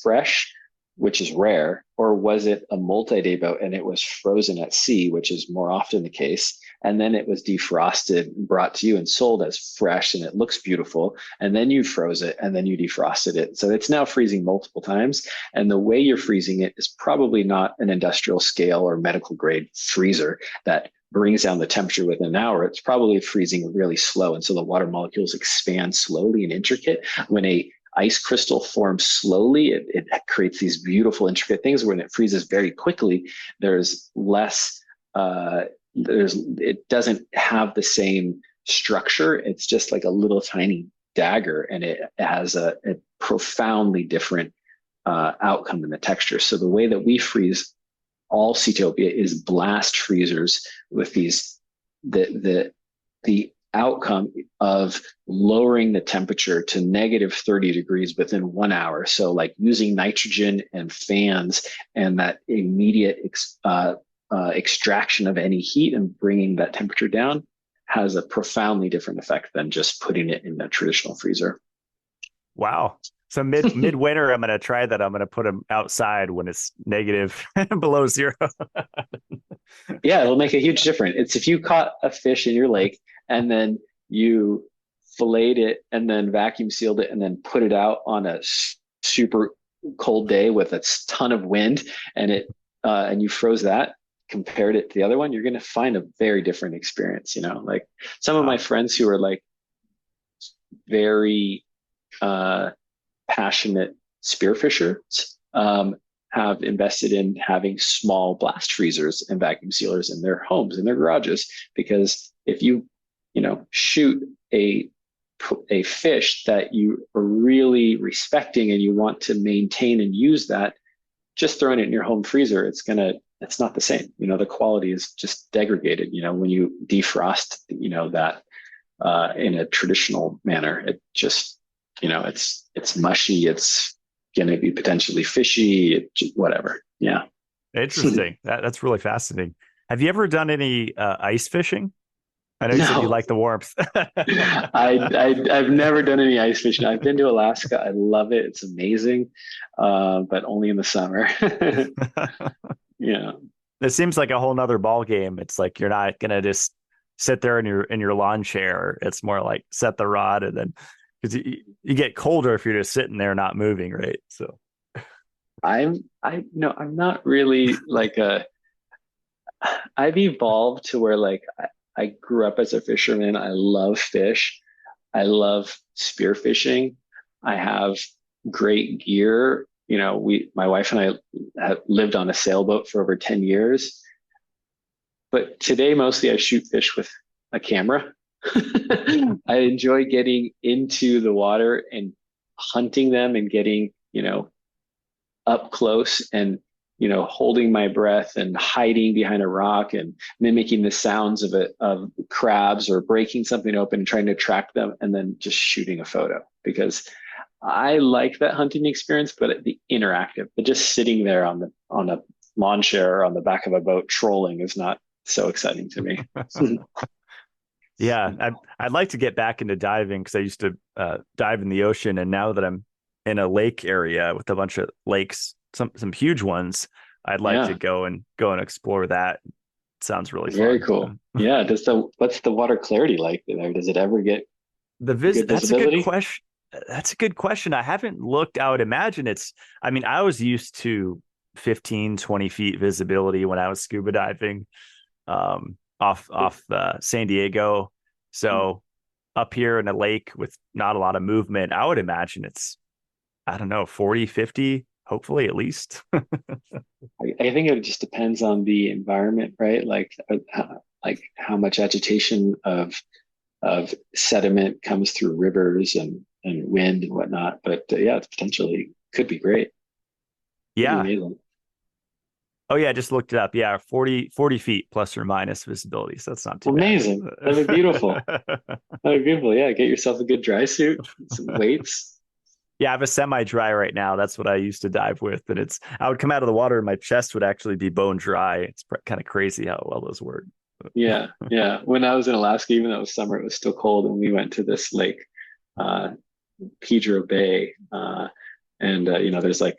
fresh, which is rare, or was it a multi-day boat and it was frozen at sea, which is more often the case, and then it was defrosted, brought to you and sold as fresh, and it looks beautiful, and then you froze it and then you defrosted it. So it's now freezing multiple times, and the way you're freezing it is probably not an industrial scale or medical grade freezer that brings down the temperature within an hour. It's probably freezing really slow, and so the water molecules expand slowly and intricate. When a ice crystal forms slowly, it creates these beautiful, intricate things. When it freezes very quickly, there's less, it doesn't have the same structure. It's just like a little tiny dagger, and it has a profoundly different outcome in the texture. So the way that we freeze all Seatopia is blast freezers with the outcome of lowering the temperature to negative 30 degrees within 1 hour. So like using nitrogen and fans and that immediate extraction of any heat and bringing that temperature down has a profoundly different effect than just putting it in a traditional freezer. Wow. So midwinter, I'm going to try that. I'm going to put them outside when it's negative below zero. Yeah, it'll make a huge difference. It's if you caught a fish in your lake and then you filleted it and then vacuum sealed it and then put it out on a super cold day with a ton of wind, and you froze that, compared it to the other one, you're going to find a very different experience. Like some of my friends who are like very passionate spearfishers have invested in having small blast freezers and vacuum sealers in their homes, in their garages, because if you shoot a fish that you are really respecting and you want to maintain and use that, just throwing it in your home freezer, it's not the same. The quality is just degraded. When you defrost, that in a traditional manner, it just, it's mushy. It's going to be potentially fishy, whatever. Yeah. Interesting. That's really fascinating. Have you ever done any ice fishing? I know you said you No, like the warmth. I've never done any ice fishing. I've been to Alaska. I love it. It's amazing, but only in the summer. Yeah. It seems like a whole nother ball game. It's like you're not gonna just sit there in your lawn chair. It's more like set the rod, and then because you get colder if you're just sitting there not moving, right? So I'm not really like I've evolved to where like I grew up as a fisherman. I love fish. I love spearfishing. I have great gear. My wife and I have lived on a sailboat for over 10 years. But today, mostly I shoot fish with a camera. I enjoy getting into the water and hunting them and getting, up close and, holding my breath and hiding behind a rock and mimicking the sounds of crabs or breaking something open and trying to track them, and then just shooting a photo, because I like that hunting experience, but the interactive, but just sitting there on a lawn chair or on the back of a boat trolling is not so exciting to me. yeah, I'd like to get back into diving because I used to dive in the ocean, and now that I'm in a lake area with a bunch of lakes, some huge ones, I'd like to Yeah, go and explore that. Sounds really very fun. cool. Yeah, what's the water clarity like there? Does it ever get good That's a good visibility? question. That's a good question. I haven't looked. I would imagine it's. I mean, I was used to 15, 20 feet visibility when I was scuba diving off San Diego. So up here in a lake with not a lot of movement, I would imagine it's, I don't know, 40, 50, hopefully at least. I think it just depends on the environment, right? Like how much agitation of sediment comes through rivers and wind and whatnot. But yeah, it potentially could be great. Could be Yeah. amazing. Oh yeah, I just looked it up. Yeah, 40 feet plus or minus visibility. So that's not too bad. Amazing. That'd be beautiful. That'd be beautiful. Yeah, get yourself a good dry suit, some weights. Yeah, I have a semi-dry right now. That's what I used to dive with. And I would come out of the water and my chest would actually be bone dry. It's kind of crazy how well those work. Yeah, yeah. When I was in Alaska, even though it was summer, it was still cold, and we went to this lake, uh, Pedro Bay, there's like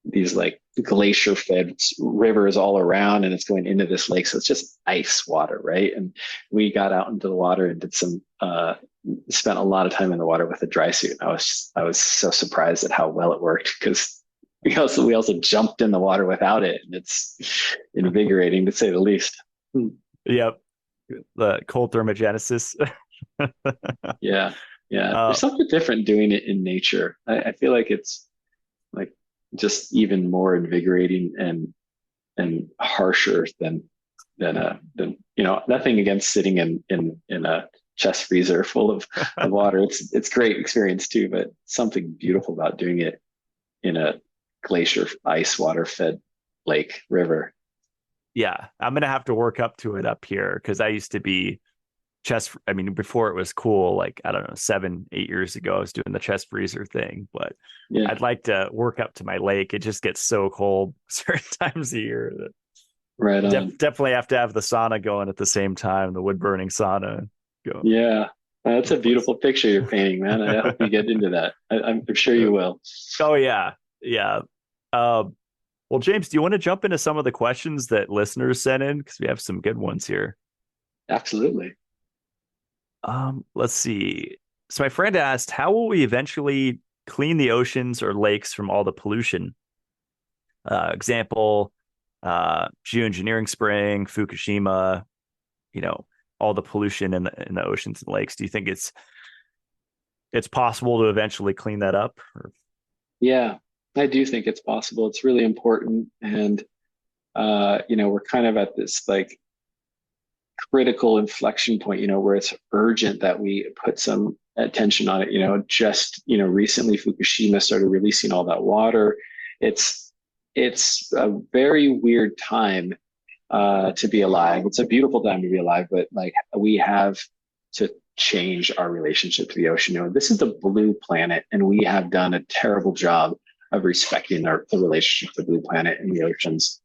these like glacier fed rivers all around, and it's going into this lake, so it's just ice water, right? And we got out into the water and did some spent a lot of time in the water with a dry suit. I was so surprised at how well it worked, because we also jumped in the water without it, and it's invigorating to say the least. Yep. The cold thermogenesis. Yeah, yeah. uh, There's something different doing it in nature. I feel like it's like just even more invigorating and harsher than nothing against sitting in a chest freezer full of water. It's great experience too, but something beautiful about doing it in a glacier ice water fed lake river. yeah, I'm gonna have to work up to it up here because I used to be I mean, before it was cool, like I don't know, 7, 8 years ago, I was doing the chest freezer thing, but Yeah, I'd like to work up to my lake. It just gets so cold certain times of year that right on. definitely have to have the sauna going at the same time, the wood burning sauna go Yeah, that's go a place. beautiful picture you're painting, man. I hope you get into that. I'm sure you will. Oh yeah, yeah. Well, James, do you want to jump into some of the questions that listeners sent in? Because we have some good ones here. Absolutely. Let's see. So my friend asked, how will we eventually clean the oceans or lakes from all the pollution? Example, geoengineering spring, Fukushima, you know, all the pollution in the oceans and lakes. Do you think it's possible to eventually clean that up? Or... Yeah, I do think it's possible. It's really important. And, we're kind of at this like critical inflection point, where it's urgent that we put some attention on it. Recently Fukushima started releasing all that water. It's a very weird time to be alive. It's a beautiful time to be alive, but like we have to change our relationship to the ocean. This is the blue planet, and we have done a terrible job of respecting the relationship to the blue planet and the oceans.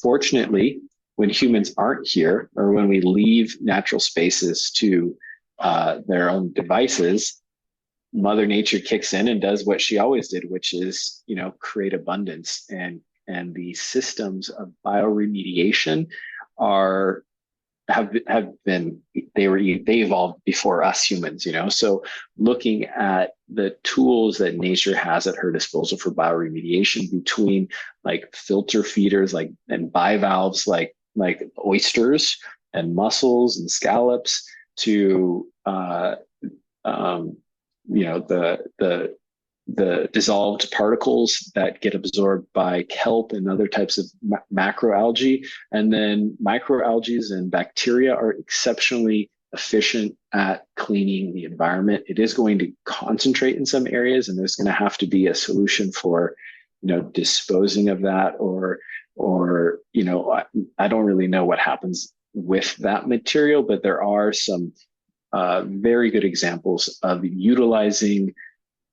Fortunately, when humans aren't here, or when we leave natural spaces to their own devices, Mother Nature kicks in and does what she always did, which is, create abundance. And the systems of bioremediation are have been they evolved before us humans. So looking at the tools that nature has at her disposal for bioremediation, between like filter feeders and bivalves like oysters and mussels and scallops, to the dissolved particles that get absorbed by kelp and other types of macroalgae. And then microalgae and bacteria are exceptionally efficient at cleaning the environment. It is going to concentrate in some areas, and there's going to have to be a solution for, disposing of that, or I don't really know what happens with that material, but there are some very good examples of utilizing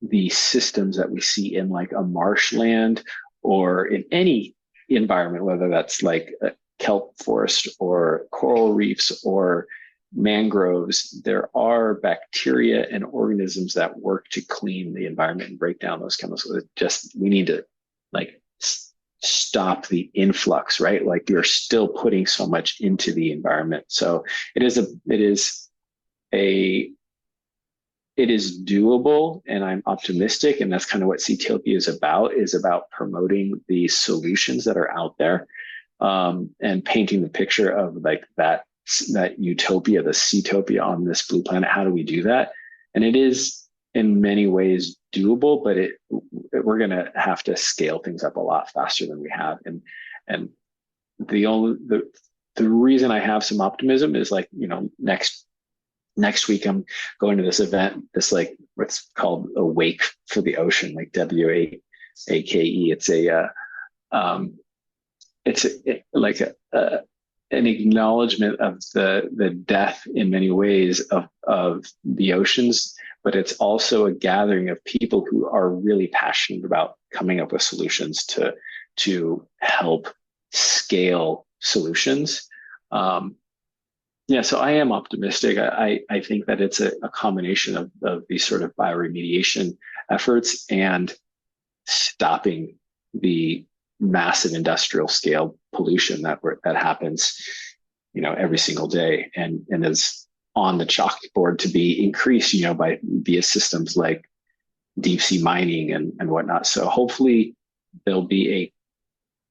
the systems that we see in like a marshland or in any environment, whether that's like a kelp forest or coral reefs or mangroves. There are bacteria and organisms that work to clean the environment and break down those chemicals. We need to like stop the influx, right? Like you're still putting so much into the environment. So it is a it is doable, and I'm optimistic. And that's kind of what Seatopia is about promoting the solutions that are out there, and painting the picture of like that utopia, the Seatopia on this blue planet. How do we do that? And it is in many ways doable, but we're going to have to scale things up a lot faster than we have. And the reason I have some optimism is, like, next week I'm going to this event, this, like, what's called a Wake for the Ocean, like WAKE. Like an acknowledgement of the death in many ways of the oceans, but it's also a gathering of people who are really passionate about coming up with solutions to help scale solutions. So I am optimistic. I think that it's a combination of these sort of bioremediation efforts and stopping the massive industrial scale pollution that happens, every single day, and is on the chalkboard to be increased, via systems like deep sea mining and whatnot. So hopefully there'll be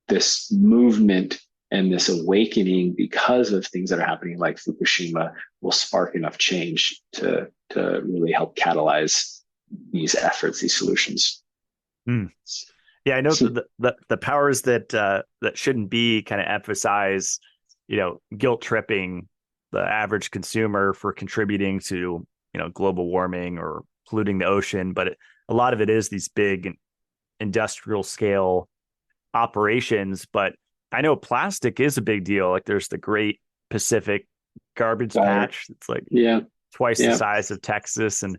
this movement and this awakening because of things that are happening like Fukushima will spark enough change to really help catalyze these efforts, these solutions. Mm. Yeah, I know the powers that shouldn't be kind of emphasize, guilt tripping the average consumer for contributing to, global warming or polluting the ocean, but a lot of it is these big industrial scale operations. But I know plastic is a big deal. Like, there's the Great Pacific Garbage Patch. It's like twice the size of Texas, and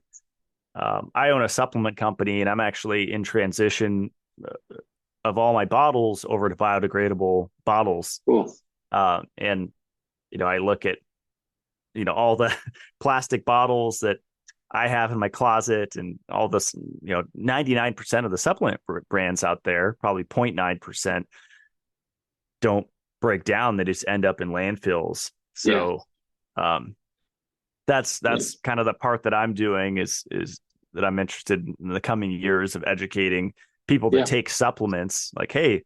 I own a supplement company, and I'm actually in transition of all my bottles over to biodegradable bottles. Cool. And I look at all the plastic bottles that I have in my closet, and all this 99% of the supplement brands out there, probably 0.9%, don't break down. They just end up in landfills. So that's kind of the part that I'm doing is that I'm interested in the coming years of educating people that take supplements. Like, hey,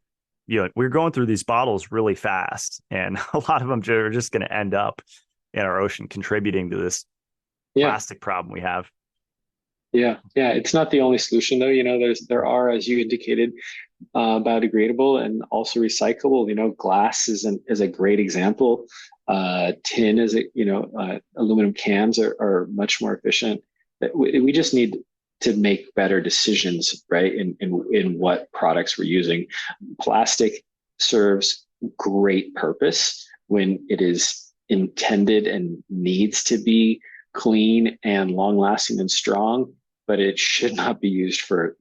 we're going through these bottles really fast, and a lot of them are just going to end up in our ocean, contributing to this plastic problem we have. Yeah. It's not the only solution, though. There are, as you indicated, biodegradable and also recyclable. Glass is a great example. Tin is aluminum cans are much more efficient. We just need to make better decisions, right? In what products we're using. Plastic serves great purpose when it is intended and needs to be clean and long lasting and strong, but it should not be used for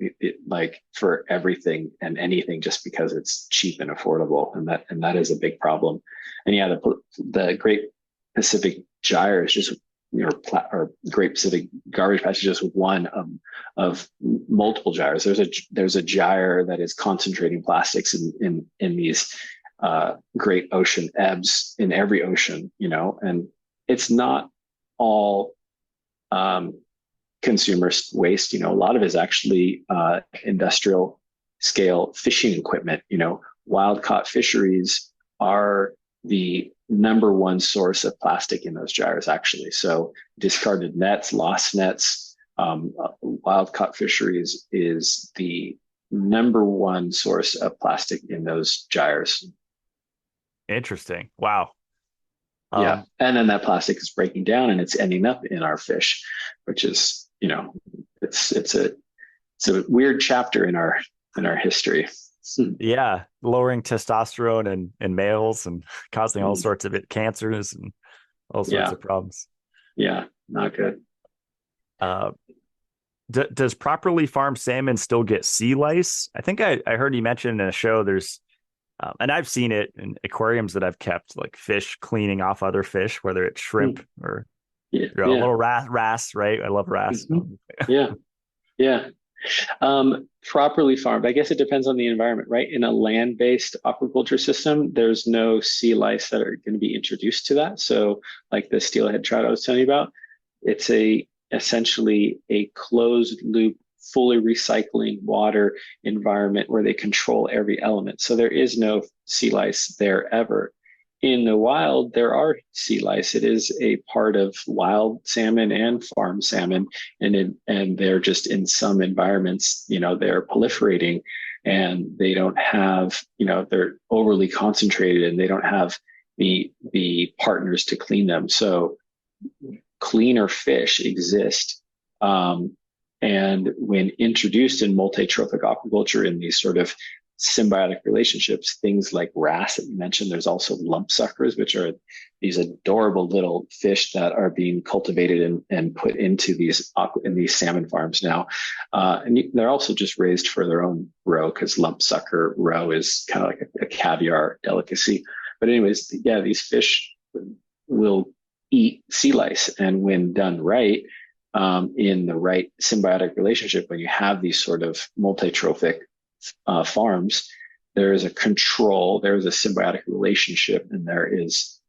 everything and anything just because it's cheap and affordable. And that is a big problem. And the Great Pacific Gyre is just, or Great Pacific Garbage Patch is just one of multiple gyres. There's a gyre that is concentrating plastics in these great ocean ebbs in every ocean, and it's not all consumer waste. A lot of it is actually industrial scale fishing equipment. Wild caught fisheries are the number one source of plastic in those gyres, actually. So discarded nets, lost nets, wild caught fisheries is the number one source of plastic in those gyres. Interesting. Wow. And then that plastic is breaking down and it's ending up in our fish, which is, it's a weird chapter in our history. Yeah, lowering testosterone in males and causing all sorts of cancers and all sorts of problems. Yeah, not good. Does properly farmed salmon still get sea lice? I think I heard you mention in a show there's, and I've seen it in aquariums that I've kept, like fish cleaning off other fish, whether it's shrimp or a little wrasse, right? I love wrasse. Mm-hmm. Yeah. Properly farmed, I guess it depends on the environment, right? In a land-based aquaculture system, there's no sea lice that are going to be introduced to that. So like the steelhead trout I was telling you about, it's a essentially a closed loop, fully recycling water environment where they control every element. So there is no sea lice there ever. In the wild, there are sea lice. It is a part of wild salmon and farm salmon, and they're just in some environments, they're proliferating, and they don't have, they're overly concentrated, and they don't have the partners to clean them. So cleaner fish exist. And when introduced in multi-trophic aquaculture in these sort of symbiotic relationships, things like wrasse that you mentioned, there's also lump suckers, which are these adorable little fish that are being cultivated and put into these salmon farms now. And they're also just raised for their own roe, because lump sucker roe is kind of like a caviar delicacy. But anyways, yeah, these fish will eat sea lice. And when done right, in the right symbiotic relationship, when you have these sort of multi-trophic farms, there is a control, there is a symbiotic relationship, and there's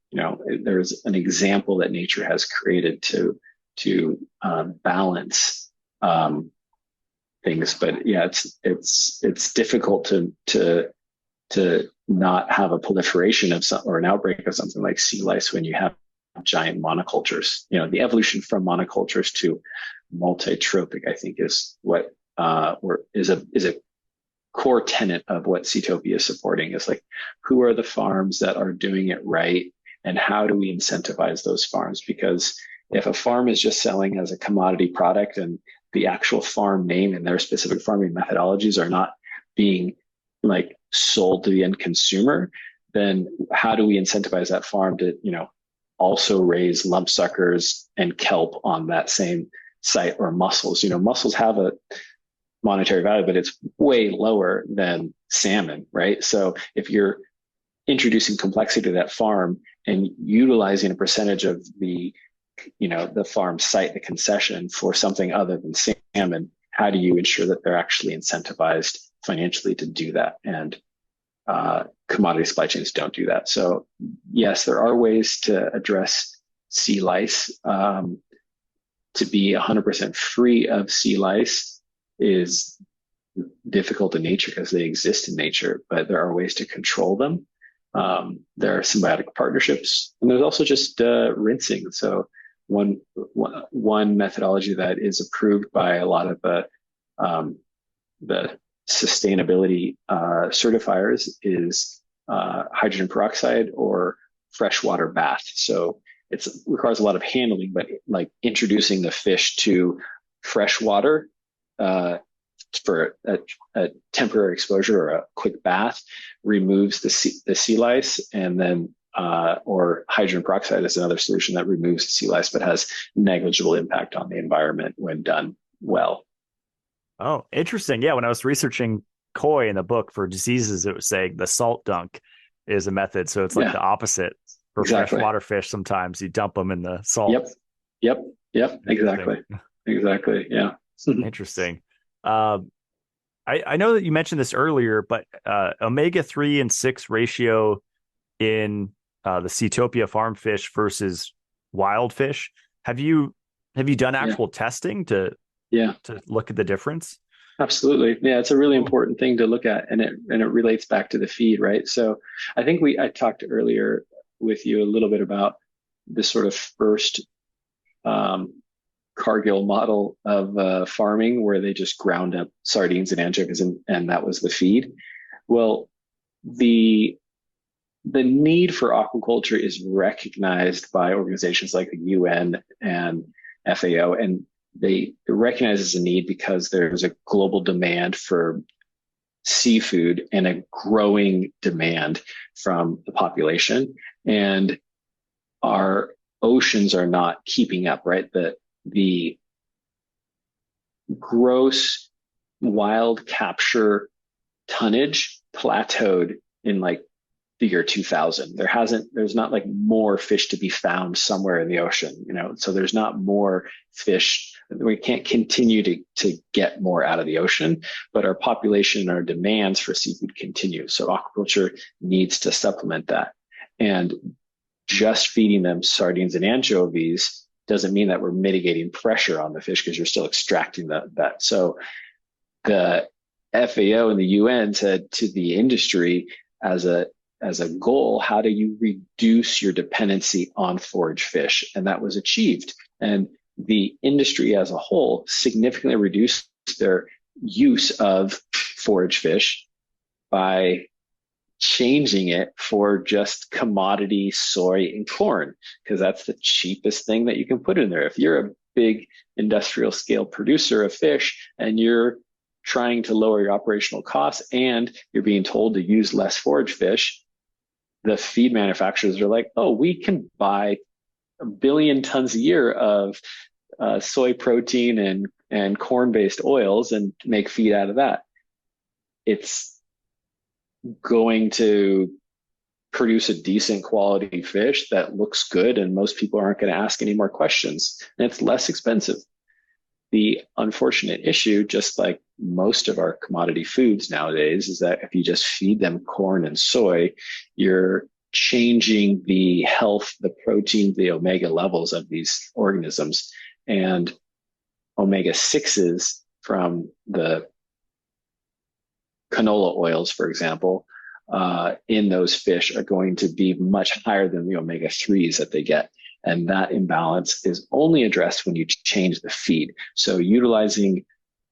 an example that nature has created to balance things. But yeah, it's difficult to not have a proliferation of or an outbreak of something like sea lice when you have giant monocultures. The evolution from monocultures to multi-trophic, I think, is what is a core tenet of what Seatopia is supporting. Is like, who are the farms that are doing it right, and how do we incentivize those farms? Because if a farm is just selling as a commodity product, and the actual farm name and their specific farming methodologies are not being like sold to the end consumer, then how do we incentivize that farm to, also raise lump suckers and kelp on that same site, or mussels? Mussels have a monetary value, but it's way lower than salmon, right? So if you're introducing complexity to that farm and utilizing a percentage of the farm site, the concession, for something other than salmon, how do you ensure that they're actually incentivized financially to do that? And commodity supply chains don't do that. So yes, there are ways to address sea lice. To be 100% free of sea lice is difficult in nature, because they exist in nature, but there are ways to control them. There are symbiotic partnerships, and there's also just rinsing. So one methodology that is approved by a lot of the sustainability certifiers is hydrogen peroxide or freshwater bath. So it requires a lot of handling, but like introducing the fish to fresh water for a temporary exposure or a quick bath removes the sea lice, and then or hydrogen peroxide is another solution that removes the sea lice but has negligible impact on the environment when done well. Oh, interesting. Yeah, when I was researching koi in the book for diseases, it was saying the salt dunk is a method. So it's like the opposite for exactly. freshwater fish. Sometimes you dump them in the salt. Yep. Exactly. Yeah. Interesting. I know that you mentioned this earlier, but omega-3 and 6 ratio in the Seatopia farm fish versus wild fish. Have you done actual testing to look at the difference? Absolutely. Yeah, it's a really important thing to look at, and it relates back to the feed, right? So I think I talked earlier with you a little bit about this sort of first Cargill model of farming, where they just ground up sardines and anchovies, and that was the feed. Well, the need for aquaculture is recognized by organizations like the UN and FAO, and they recognize as a need because there's a global demand for seafood and a growing demand from the population, and our oceans are not keeping up, right? The gross wild capture tonnage plateaued in like the year 2000. There's not like more fish to be found somewhere in the ocean, so there's not more fish. We can't continue to get more out of the ocean, but our population and our demands for seafood continue. So aquaculture needs to supplement that. And just feeding them sardines and anchovies doesn't mean that we're mitigating pressure on the fish because you're still extracting that. So the FAO and the UN said to the industry as a goal, how do you reduce your dependency on forage fish? And that was achieved. And the industry as a whole significantly reduced their use of forage fish by changing it for just commodity soy and corn, because that's the cheapest thing that you can put in there. If you're a big industrial scale producer of fish and you're trying to lower your operational costs and you're being told to use less forage fish, the feed manufacturers are like, oh, we can buy 1 billion tons a year of soy protein and corn-based oils and make feed out of that. It's going to produce a decent quality fish that looks good, and most people aren't going to ask any more questions, and it's less expensive. The unfortunate issue, just like most of our commodity foods nowadays, is that if you just feed them corn and soy, you're changing the health, the protein, the omega levels of these organisms. And omega 6s from the canola oils, for example, in those fish are going to be much higher than the omega 3s that they get. And that imbalance is only addressed when you change the feed. So utilizing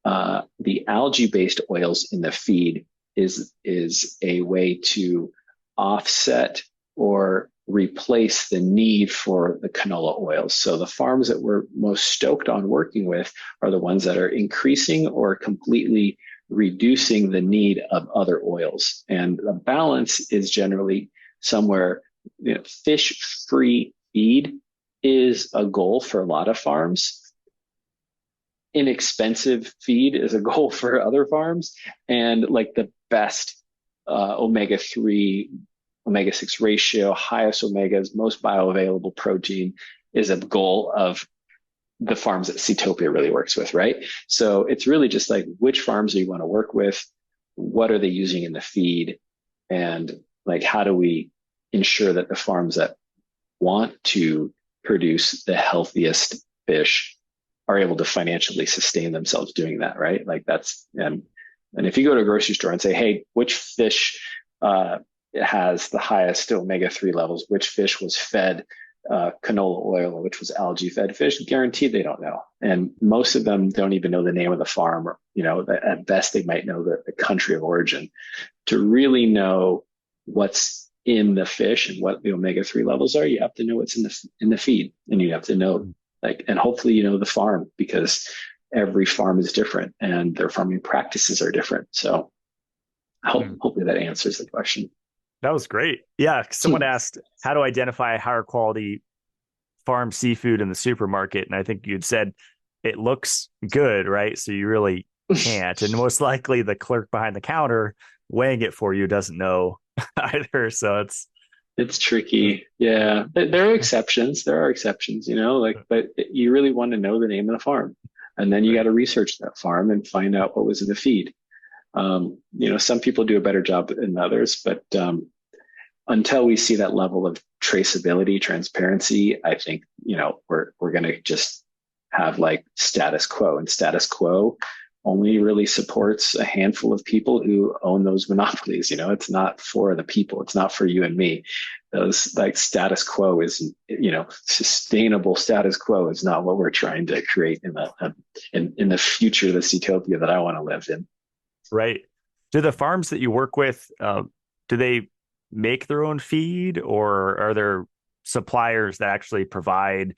the algae-based oils in the feed is a way to offset or replace the need for the canola oils. So the farms that we're most stoked on working with are the ones that are increasing or completely reducing the need of other oils. And the balance is generally somewhere, fish-free feed is a goal for a lot of farms. Inexpensive feed is a goal for other farms. And like the best omega-3, omega-6 ratio, highest omegas, most bioavailable protein is a goal of the farms that Seatopia really works with, right? So it's really just like, which farms do you want to work with? What are they using in the feed? And like, how do we ensure that the farms that want to produce the healthiest fish are able to financially sustain themselves doing that, right? Like that's, and if you go to a grocery store and say, hey, which fish has the highest omega-3 levels, which fish was fed canola oil, or which was algae-fed fish, guaranteed they don't know. And most of them don't even know the name of the farm, or, at best they might know the country of origin. To really know what's in the fish and what the omega-3 levels are, you have to know what's in the feed, and you have to know and hopefully the farm, because every farm is different and their farming practices are different. So hopefully that answers the question. That was great. Yeah. Someone asked how to identify higher quality farm seafood in the supermarket. And I think you'd said it looks good, right? So you really can't. And most likely the clerk behind the counter weighing it for you doesn't know either. So it's tricky. Yeah. There are exceptions. But you really want to know the name of the farm. And then you got to research that farm and find out what was in the feed. Some people do a better job than others, but until we see that level of traceability, transparency, I think, we're going to just have like status quo, and status quo only really supports a handful of people who own those monopolies. It's not for the people. It's not for you and me. Those like status quo is, sustainable status quo is not what we're trying to create in the future of the Seatopia that I want to live in. Right. Do the farms that you work with, do they make their own feed, or are there suppliers that actually provide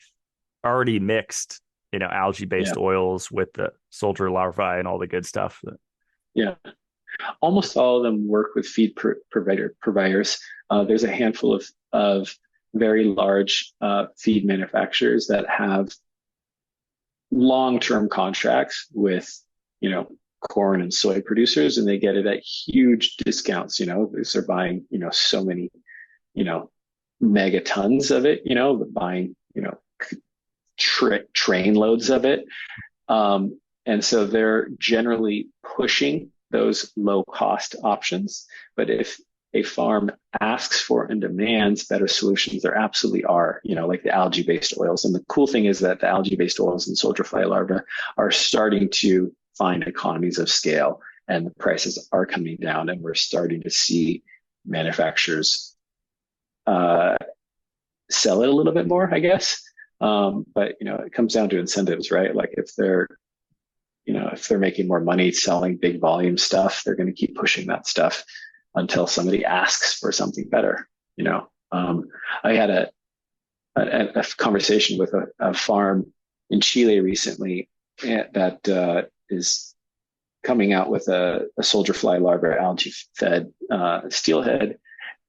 already mixed, algae-based oils with the soldier larvae and all the good stuff? Yeah. Almost all of them work with feed providers. There's a handful of very large feed manufacturers that have long-term contracts with, corn and soy producers, and they get it at huge discounts, because they're buying, so many, megatons of it, buying, train loads of it. And so they're generally pushing those low cost options. But if a farm asks for and demands better solutions, there absolutely are, like the algae-based oils. And the cool thing is that the algae-based oils and soldier fly larvae are starting to find economies of scale, and the prices are coming down, and we're starting to see manufacturers sell it a little bit more, I guess. But it comes down to incentives, right? Like if they're making more money selling big volume stuff, they're going to keep pushing that stuff until somebody asks for something better. I had a conversation with a farm in Chile recently that is coming out with a soldier fly larvae algae fed steelhead.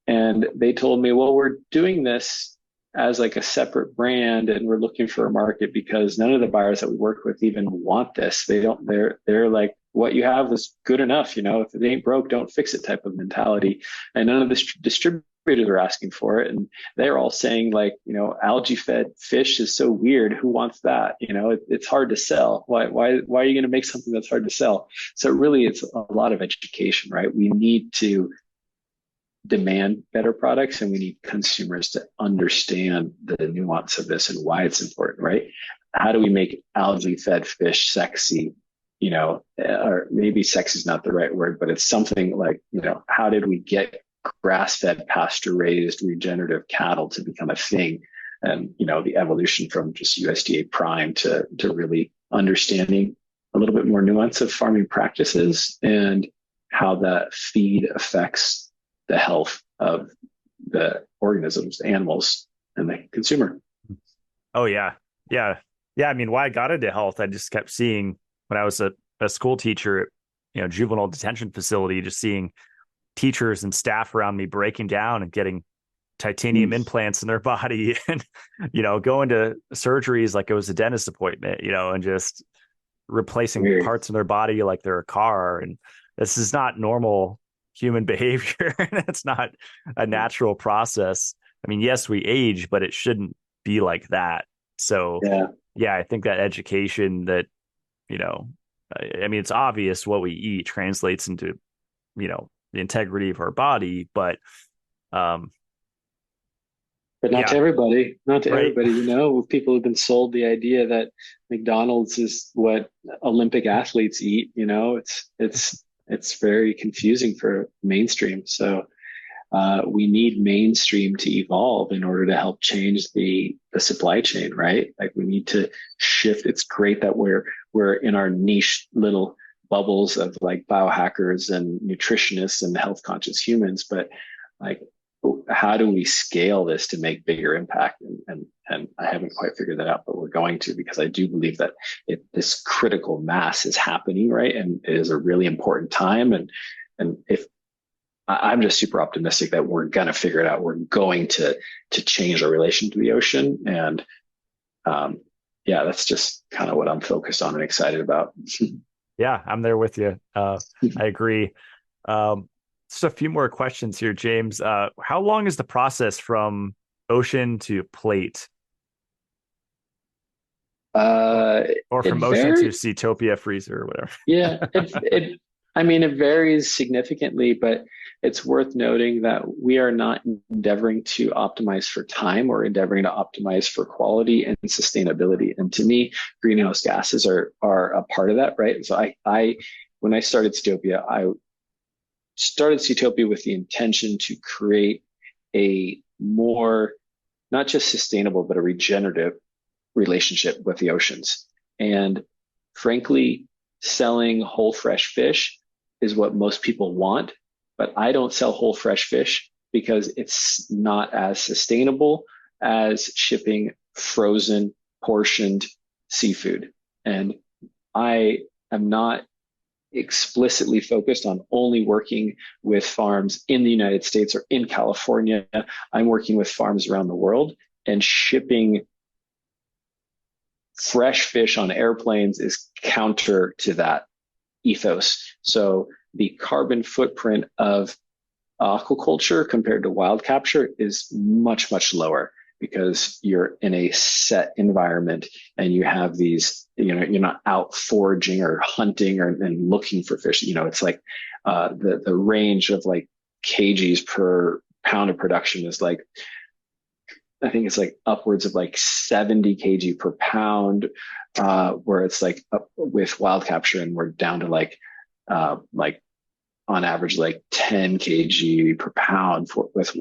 And they told me, well, we're doing this as like a separate brand, and we're looking for a market because none of the buyers that we work with even want this. They're like, what you have is good enough. If it ain't broke, don't fix it type of mentality. And none of the distributors are asking for it. And they're all saying like, algae fed fish is so weird. Who wants that? It's hard to sell. Why are you going to make something that's hard to sell? So really it's a lot of education, right? We need to demand better products, and we need consumers to understand the nuance of this and why it's important, right? How do we make algae fed fish sexy? Or maybe sexy is not the right word, but it's something like, how did we get grass fed, pasture raised, regenerative cattle to become a thing? And, the evolution from just USDA prime to really understanding a little bit more nuance of farming practices and how that feed affects the health of the organisms, animals, and the consumer. Oh yeah. Yeah. Yeah. I mean, why I got into health, I just kept seeing when I was a school teacher at, juvenile detention facility, just seeing teachers and staff around me breaking down and getting titanium implants in their body and, going to surgeries like it was a dentist appointment, and just replacing parts of their body like they're a car. And this is not normal human behavior. It's not a natural process. I mean, yes, we age, but it shouldn't be like that. So yeah, I think that education that, I mean, it's obvious what we eat translates into, the integrity of our body, but not to everybody, everybody, people have been sold the idea that McDonald's is what Olympic athletes eat. It's very confusing for mainstream. So we need mainstream to evolve in order to help change the supply chain, right? Like we need to shift. It's great that we're in our niche little bubbles of like biohackers and nutritionists and health conscious humans, but like, how do we scale this to make bigger impact? And I haven't quite figured that out, but we're going to, because I do believe that this critical mass is happening, right? And it is a really important time. And if I'm just super optimistic that we're going to figure it out, we're going to change our relation to the ocean. And that's just kind of what I'm focused on and excited about. Yeah, I'm there with you. I agree. Just a few more questions here, James. How long is the process from ocean to plate? Or from ocean to Seatopia freezer or whatever? Yeah, it varies significantly, but it's worth noting that we are not endeavoring to optimize for time or endeavoring to optimize for quality and sustainability. And to me, greenhouse gases are a part of that, right? So when I started Seatopia, I started Seatopia with the intention to create a more, not just sustainable, but a regenerative relationship with the oceans. And frankly, selling whole fresh fish is what most people want, but I don't sell whole fresh fish because it's not as sustainable as shipping frozen, portioned seafood. And I am not explicitly focused on only working with farms in the United States or in California. I'm working with farms around the world, and shipping fresh fish on airplanes is counter to that ethos. So the carbon footprint of aquaculture compared to wild capture is much, much lower because you're in a set environment and you have these, you're not out foraging or hunting and looking for fish. It's like the range of like kgs per pound of production is like, I think it's like upwards of like 70 kg per pound, where it's like with wild capture, and we're down to like on average like 10 kg per pound with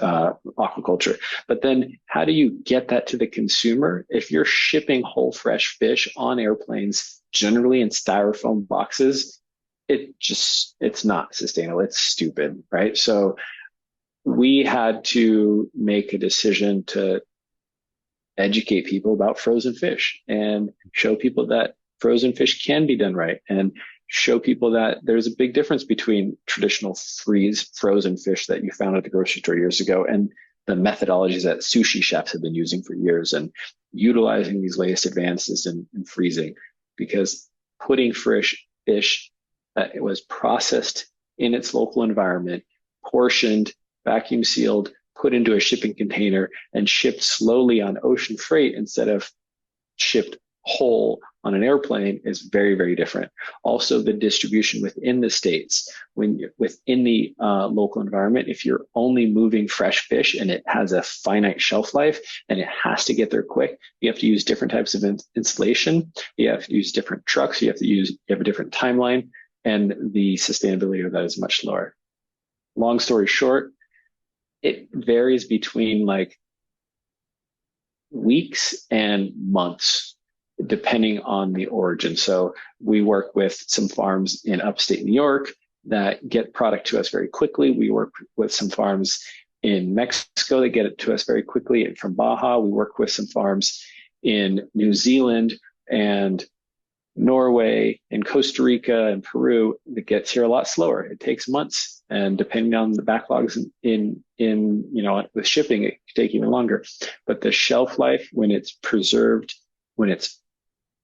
aquaculture. But then how do you get that to the consumer? If you're shipping whole fresh fish on airplanes, generally in styrofoam boxes, it's not sustainable. It's stupid, right? So we had to make a decision to educate people about frozen fish and show people that frozen fish can be done right, and show people that there's a big difference between traditional frozen fish that you found at the grocery store years ago and the methodologies that sushi chefs have been using for years, and utilizing these latest advances in freezing, because putting fish that it was processed in its local environment, portioned, vacuum sealed, put into a shipping container, and shipped slowly on ocean freight instead of shipped whole on an airplane is very, very different. Also, the distribution within the states, when you're within the local environment, if you're only moving fresh fish and it has a finite shelf life and it has to get there quick, you have to use different types of installation. You have to use different trucks. You have a different timeline, and the sustainability of that is much lower. Long story short, it varies between like weeks and months, depending on the origin. So we work with some farms in upstate New York that get product to us very quickly. We work with some farms in Mexico that get it to us very quickly. And from Baja, we work with some farms in New Zealand and Norway and Costa Rica and Peru that gets here a lot slower. It takes months, and depending on the backlogs in with shipping, it can take even longer. But the shelf life, when it's preserved, when it's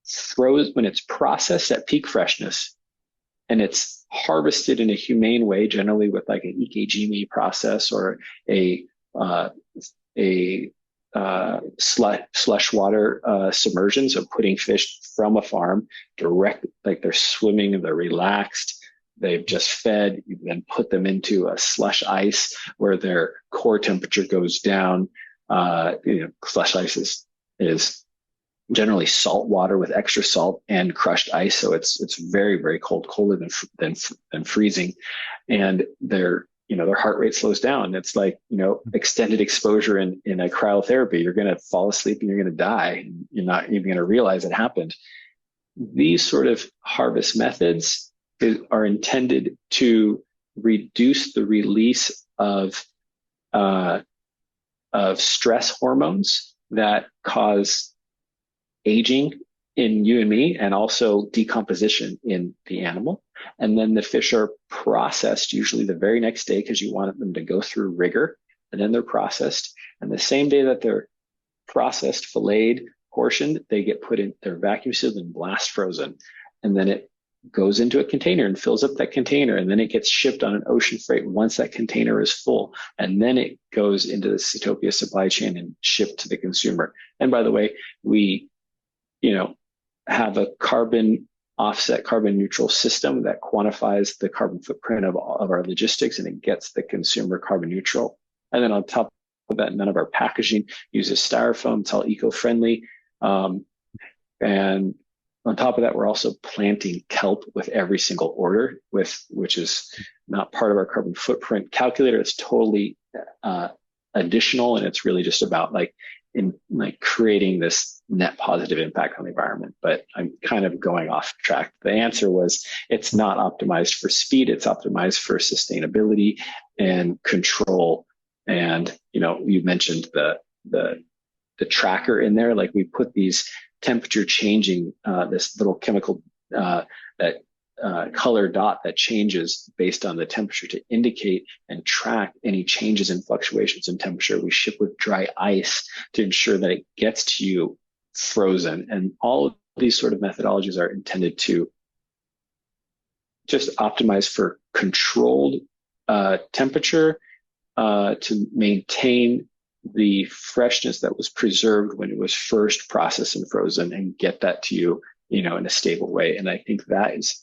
frozen, when it's processed at peak freshness, and it's harvested in a humane way, generally with like an EKG process or a slush water submersion, so putting fish from a farm direct, like they're swimming and they're relaxed, they've just fed, you then put them into a slush ice where their core temperature goes down. Slush ice is generally salt water with extra salt and crushed ice, so it's very, very cold, colder than freezing, and their heart rate slows down. It's like, extended exposure in a cryotherapy. You're going to fall asleep and you're going to die. And you're not even going to realize it happened. These sort of harvest methods are intended to reduce the release of stress hormones that cause aging in you and me, and also decomposition in the animal. And then the fish are processed usually the very next day, because you want them to go through rigor, and then they're processed. And the same day that they're processed, filleted, portioned, they get put in, they're vacuum sealed and blast frozen. And then it goes into a container and fills up that container. And then it gets shipped on an ocean freight once that container is full. And then it goes into the Seatopia supply chain and shipped to the consumer. And by the way, we, have a carbon offset, carbon neutral system that quantifies the carbon footprint of our logistics, and it gets the consumer carbon neutral. And then on top of that, none of our packaging uses styrofoam. It's all eco-friendly. And on top of that, we're also planting kelp with every single order, which is not part of our carbon footprint calculator. It's totally additional, and it's really just about creating this net positive impact on the environment. But I'm kind of going off track. The answer was, it's not optimized for speed. It's optimized for sustainability and control. And, you mentioned the tracker in there. Like, we put these temperature changing, this little chemical, that color dot that changes based on the temperature to indicate and track any changes in fluctuations in temperature. We ship with dry ice to ensure that it gets to you frozen. And all of these sort of methodologies are intended to just optimize for controlled temperature, to maintain the freshness that was preserved when it was first processed and frozen, and get that to you, in a stable way. And I think that is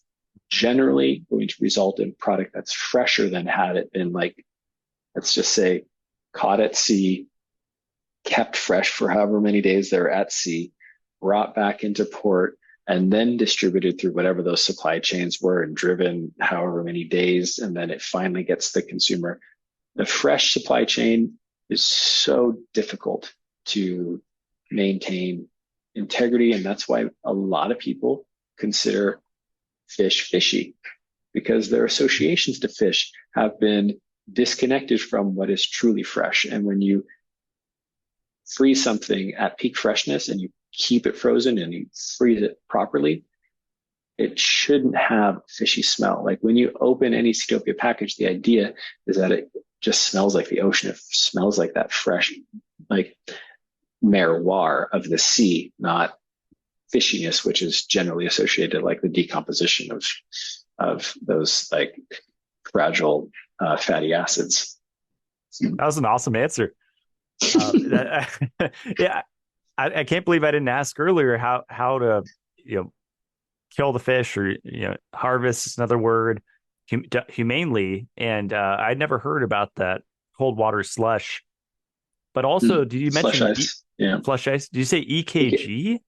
generally going to result in product that's fresher than had it been, like, let's just say, caught at sea, kept fresh for however many days they're at sea, brought back into port, and then distributed through whatever those supply chains were and driven however many days, and then it finally gets to the consumer. The fresh supply chain is so difficult to maintain integrity, and that's why a lot of people consider fish fishy, because their associations to fish have been disconnected from what is truly fresh. And when you freeze something at peak freshness and you keep it frozen and you freeze it properly, it shouldn't have fishy smell. Like when you open any Seatopia package, the idea is that it just smells like the ocean. It smells like that fresh, like terroir of the sea, not fishiness, which is generally associated like the decomposition of those like fragile fatty acids. That was an awesome answer. Yeah, I can't believe I didn't ask earlier how to kill the fish, or harvest is another word, humanely. And I'd never heard about that cold water slush. But also, did you Slush mention ice? Yeah. flush ice? Did you say EKG?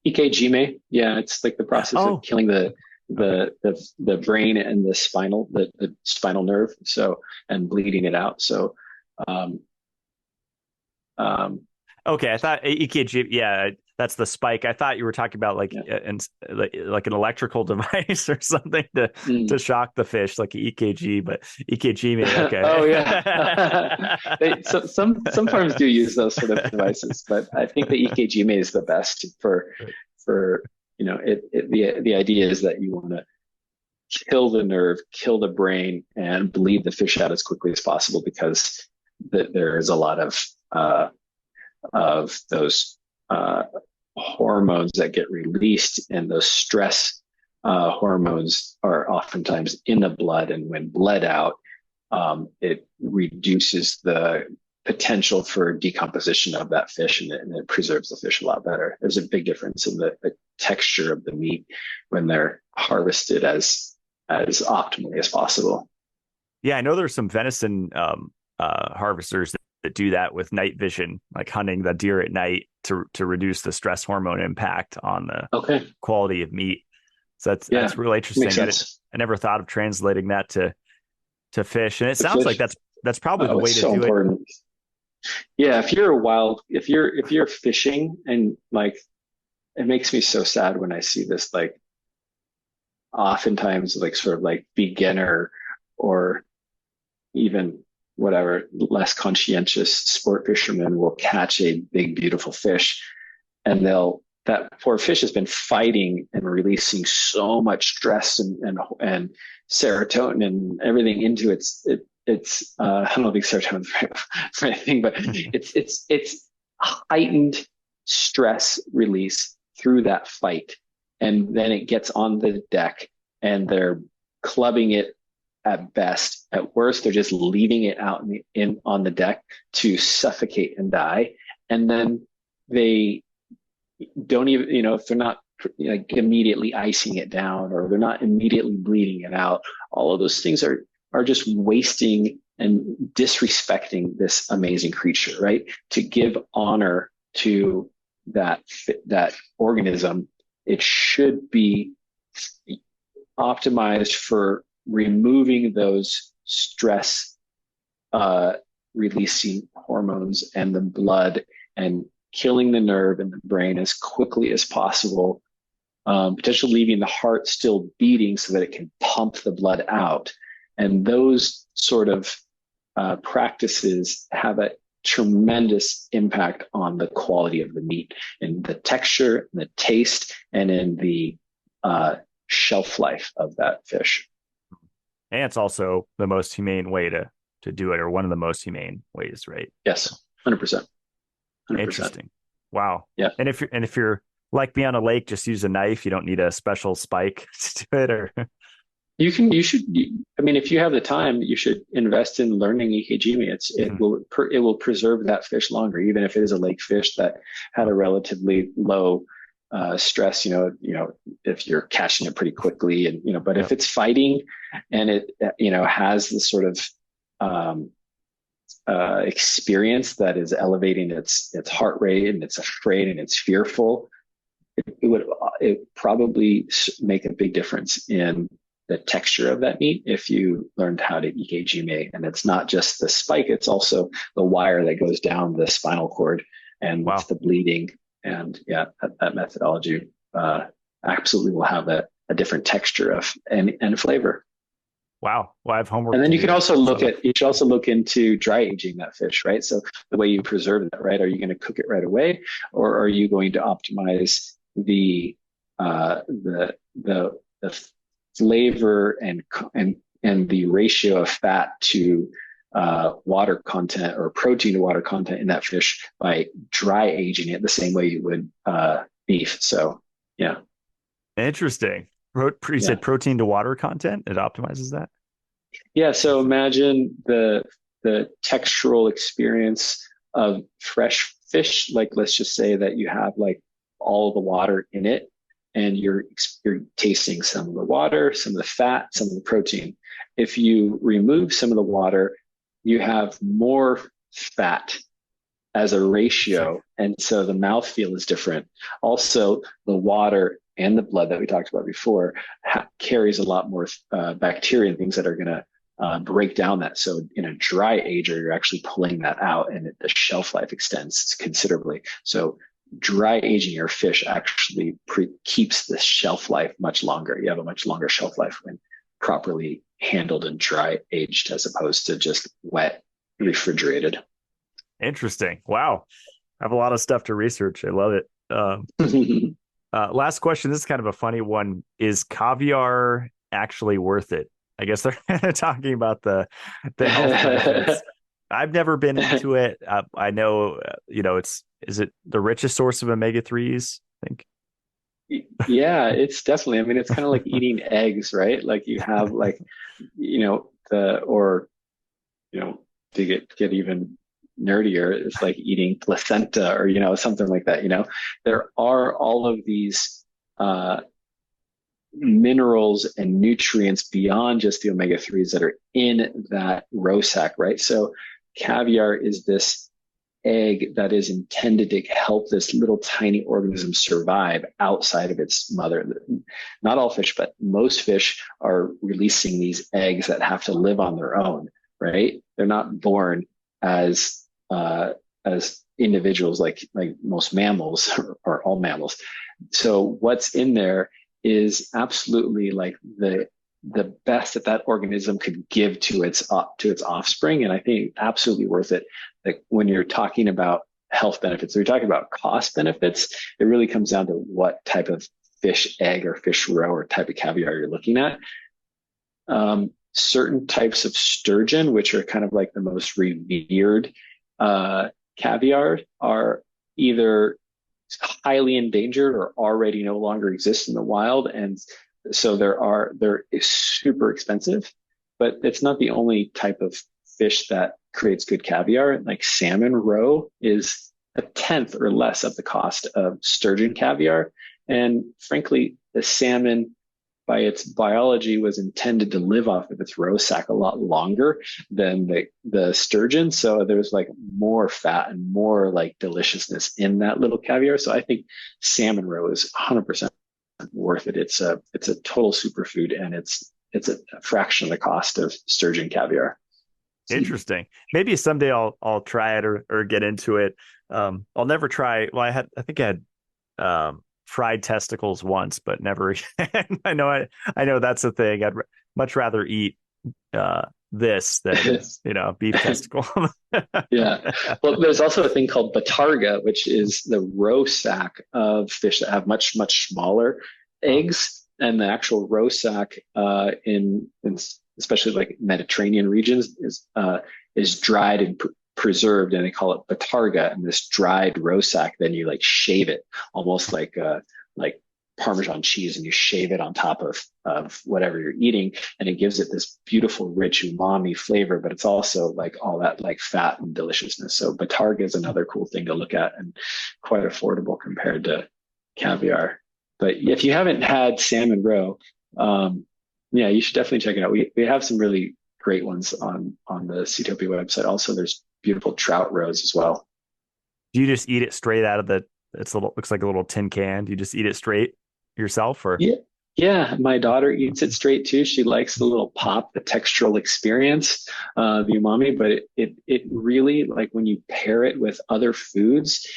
EKG, yeah, it's like the process of killing Okay. the brain and the spinal nerve, so, and bleeding it out. So um, um, Okay, I thought EKG. Yeah, that's the spike. I thought you were talking about like yeah. like an electrical device or something to shock the fish, like EKG. But EKG, maybe Oh yeah. okay. Some farms do use those sort of devices, but I think the EKG is the best for the idea is that you want to kill the nerve, kill the brain, and bleed the fish out as quickly as possible, because there is a lot of those hormones that get released, and those stress hormones are oftentimes in the blood, and when bled out, it reduces the potential for decomposition of that fish, and it preserves the fish a lot better. There's a big difference in the texture of the meat when they're harvested as optimally as possible. Yeah, I know there's some venison harvesters that do that with night vision, like hunting the deer at night to reduce the stress hormone impact on the quality of meat. So that's really interesting. I nenever thought of translating that to fish, and it sounds like that's probably the way to do important. Yeah, if you're fishing, and like, it makes me so sad when I see this, like, oftentimes like sort of like beginner or even whatever less conscientious sport fishermen will catch a big beautiful fish, and that poor fish has been fighting and releasing so much stress and serotonin and everything into its I don't think serotonin is the right thing, but it's heightened stress release through that fight, and then it gets on the deck and they're clubbing it at best. At worst, they're just leaving it out on the deck to suffocate and die. And then they don't even, if they're not like immediately icing it down, or they're not immediately bleeding it out, all of those things are just wasting and disrespecting this amazing creature, right? To give honor to that organism, it should be optimized for removing those stress releasing hormones and the blood, and killing the nerve and the brain as quickly as possible, potentially leaving the heart still beating so that it can pump the blood out. And those sort of practices have a tremendous impact on the quality of the meat, and the texture, and the taste, and in the shelf life of that fish. And it's also the most humane way to do it, or one of the most humane ways, right? Yes, 100%. Interesting. Wow. Yeah. And if you're like me on a lake, just use a knife. You don't need a special spike to do it, or I mean, if you have the time, you should invest in learning EKG. It will preserve that fish longer, even if it is a lake fish that had a relatively low stress, if you're catching it pretty quickly and, but if it's fighting and it, has this sort of, experience that is elevating its heart rate and it's afraid and it's fearful, it probably make a big difference in the texture of that meat if you learned how to EKG. And it's not just the spike, it's also the wire that goes down the spinal cord and Wow. the bleeding. And yeah, that methodology absolutely will have a different texture and flavor. Wow. Well, I have homework And then to you do. you should also look into dry aging that fish, right? So the way you preserve that, right? Are you going to cook it right away, or are you going to optimize the flavor and the ratio of fat to water content or protein to water content in that fish by dry aging it the same way you would beef? So yeah. Interesting. You Yeah. said protein to water content. It optimizes that. Yeah, so imagine the textural experience of fresh fish. Like, let's just say that you have like all the water in it, and you're tasting some of the water, some of the fat, some of the protein. If you remove some of the water, you have more fat as a ratio, and so the mouthfeel is different. Also, the water and the blood that we talked about before carries a lot more bacteria and things that are going to break down that. So in a dry ager, you're actually pulling that out, and the shelf life extends considerably. So dry aging your fish actually keeps the shelf life much longer. You have a much longer shelf life when properly handled and dry aged, as opposed to just wet refrigerated. Interesting. Wow. I have a lot of stuff to research. I love it. Last question. This is kind of a funny one. Is caviar actually worth it? I guess they're talking about the health benefits. I've never been into it. I know, is it the richest source of omega-3s, I think? Yeah, it's definitely, I mean, it's kind of like eating eggs, right? Like you have like, or, to get even nerdier, it's like eating placenta or, something like that. There are all of these minerals and nutrients beyond just the omega-3s that are in that roe sac, right? So caviar is this egg that is intended to help this little tiny organism survive outside of its mother. Not all fish, but most fish are releasing these eggs that have to live on their own, right? They're not born as individuals like most mammals or all mammals. So what's in there is absolutely like the best that organism could give to its offspring, and I think absolutely worth it. Like when you're talking about health benefits, or you're talking about cost benefits, it really comes down to what type of fish egg or fish roe or type of caviar you're looking at. Certain types of sturgeon, which are kind of like the most revered caviar, are either highly endangered or already no longer exist in the wild, and so they're super expensive. But it's not the only type of fish that creates good caviar. Like salmon roe is a tenth or less of the cost of sturgeon caviar, and frankly, the salmon, by its biology, was intended to live off of its roe sac a lot longer than the sturgeon. So there's like more fat and more like deliciousness in that little caviar. So I think salmon roe is 100% worth it. It's a total superfood, and it's a fraction of the cost of sturgeon caviar. Interesting. Maybe someday I'll try it or get into it. I'll never try. Well, I think I had fried testicles once, but never again. I know that's the thing. I'd much rather eat this than beef testicle. Yeah. Well, there's also a thing called batarga, which is the roe sac of fish that have much, much smaller eggs. And the actual roe sac in especially like Mediterranean regions is dried and preserved, and they call it batarga. And this dried roe sac, then you like shave it almost like Parmesan cheese, and you shave it on top of whatever you're eating, and it gives it this beautiful, rich umami flavor, but it's also like all that like fat and deliciousness. So batarga is another cool thing to look at, and quite affordable compared to caviar. But if you haven't had salmon roe, yeah, you should definitely check it out. We have some really great ones on the Seatopia website. Also, there's beautiful trout roes as well. Do you just eat it straight out of the? It's a little looks like a little tin can. Do you just eat it straight yourself, or? Yeah. Yeah, my daughter eats it straight too. She likes the little pop, the textural experience, the umami, but it really, like when you pair it with other foods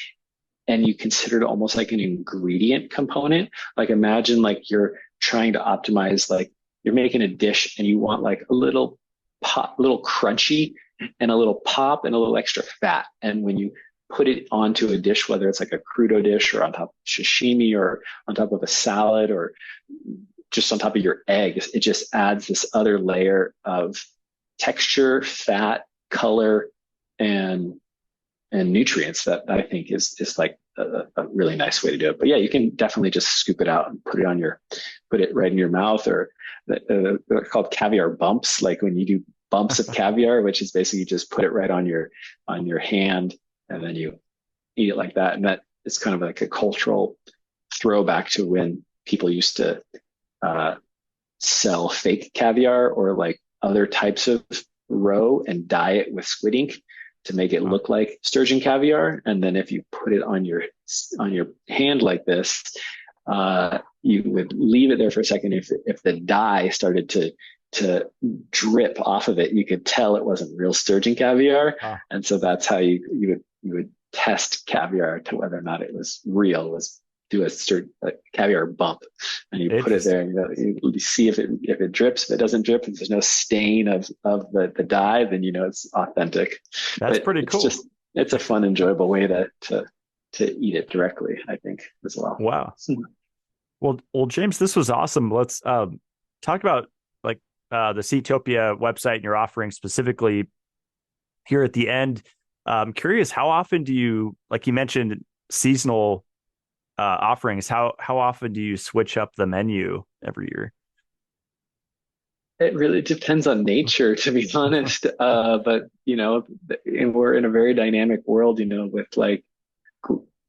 and you consider it almost like an ingredient component. Like imagine like you're trying to optimize, like you're making a dish and you want like a little pop, little crunchy and a little pop and a little extra fat. And when you put it onto a dish, whether it's like a crudo dish or on top of sashimi or on top of a salad or just on top of your eggs, it just adds this other layer of texture, fat, color, and nutrients that I think is like a really nice way to do it. But yeah, you can definitely just scoop it out and put it right in your mouth, or they're called caviar bumps. Like when you do bumps of caviar, which is basically you just put it right on your hand and then you eat it like that. And that is kind of like a cultural throwback to when people used to sell fake caviar or like other types of roe and dye it with squid ink to make it look like sturgeon caviar. And then if you put it on your hand like this, you would leave it there for a second. If the dye started to drip off of it, you could tell it wasn't real sturgeon caviar. Wow. And so that's how you would test caviar to whether or not it was real, was do a caviar bump, and you put it there and you see if it drips. If it doesn't drip, if there's no stain of the dye, then you know it's authentic. That's But pretty it's cool. just it's a fun, enjoyable way to eat it directly, I think, as well. Wow. Well, James, this was awesome. Let's talk about like the Seatopia website and your offering specifically here at the end. I'm curious, how often do you, like you mentioned, seasonal offerings? How often do you switch up the menu every year? It really depends on nature, to be honest. But you know, and we're in a very dynamic world, you know, with like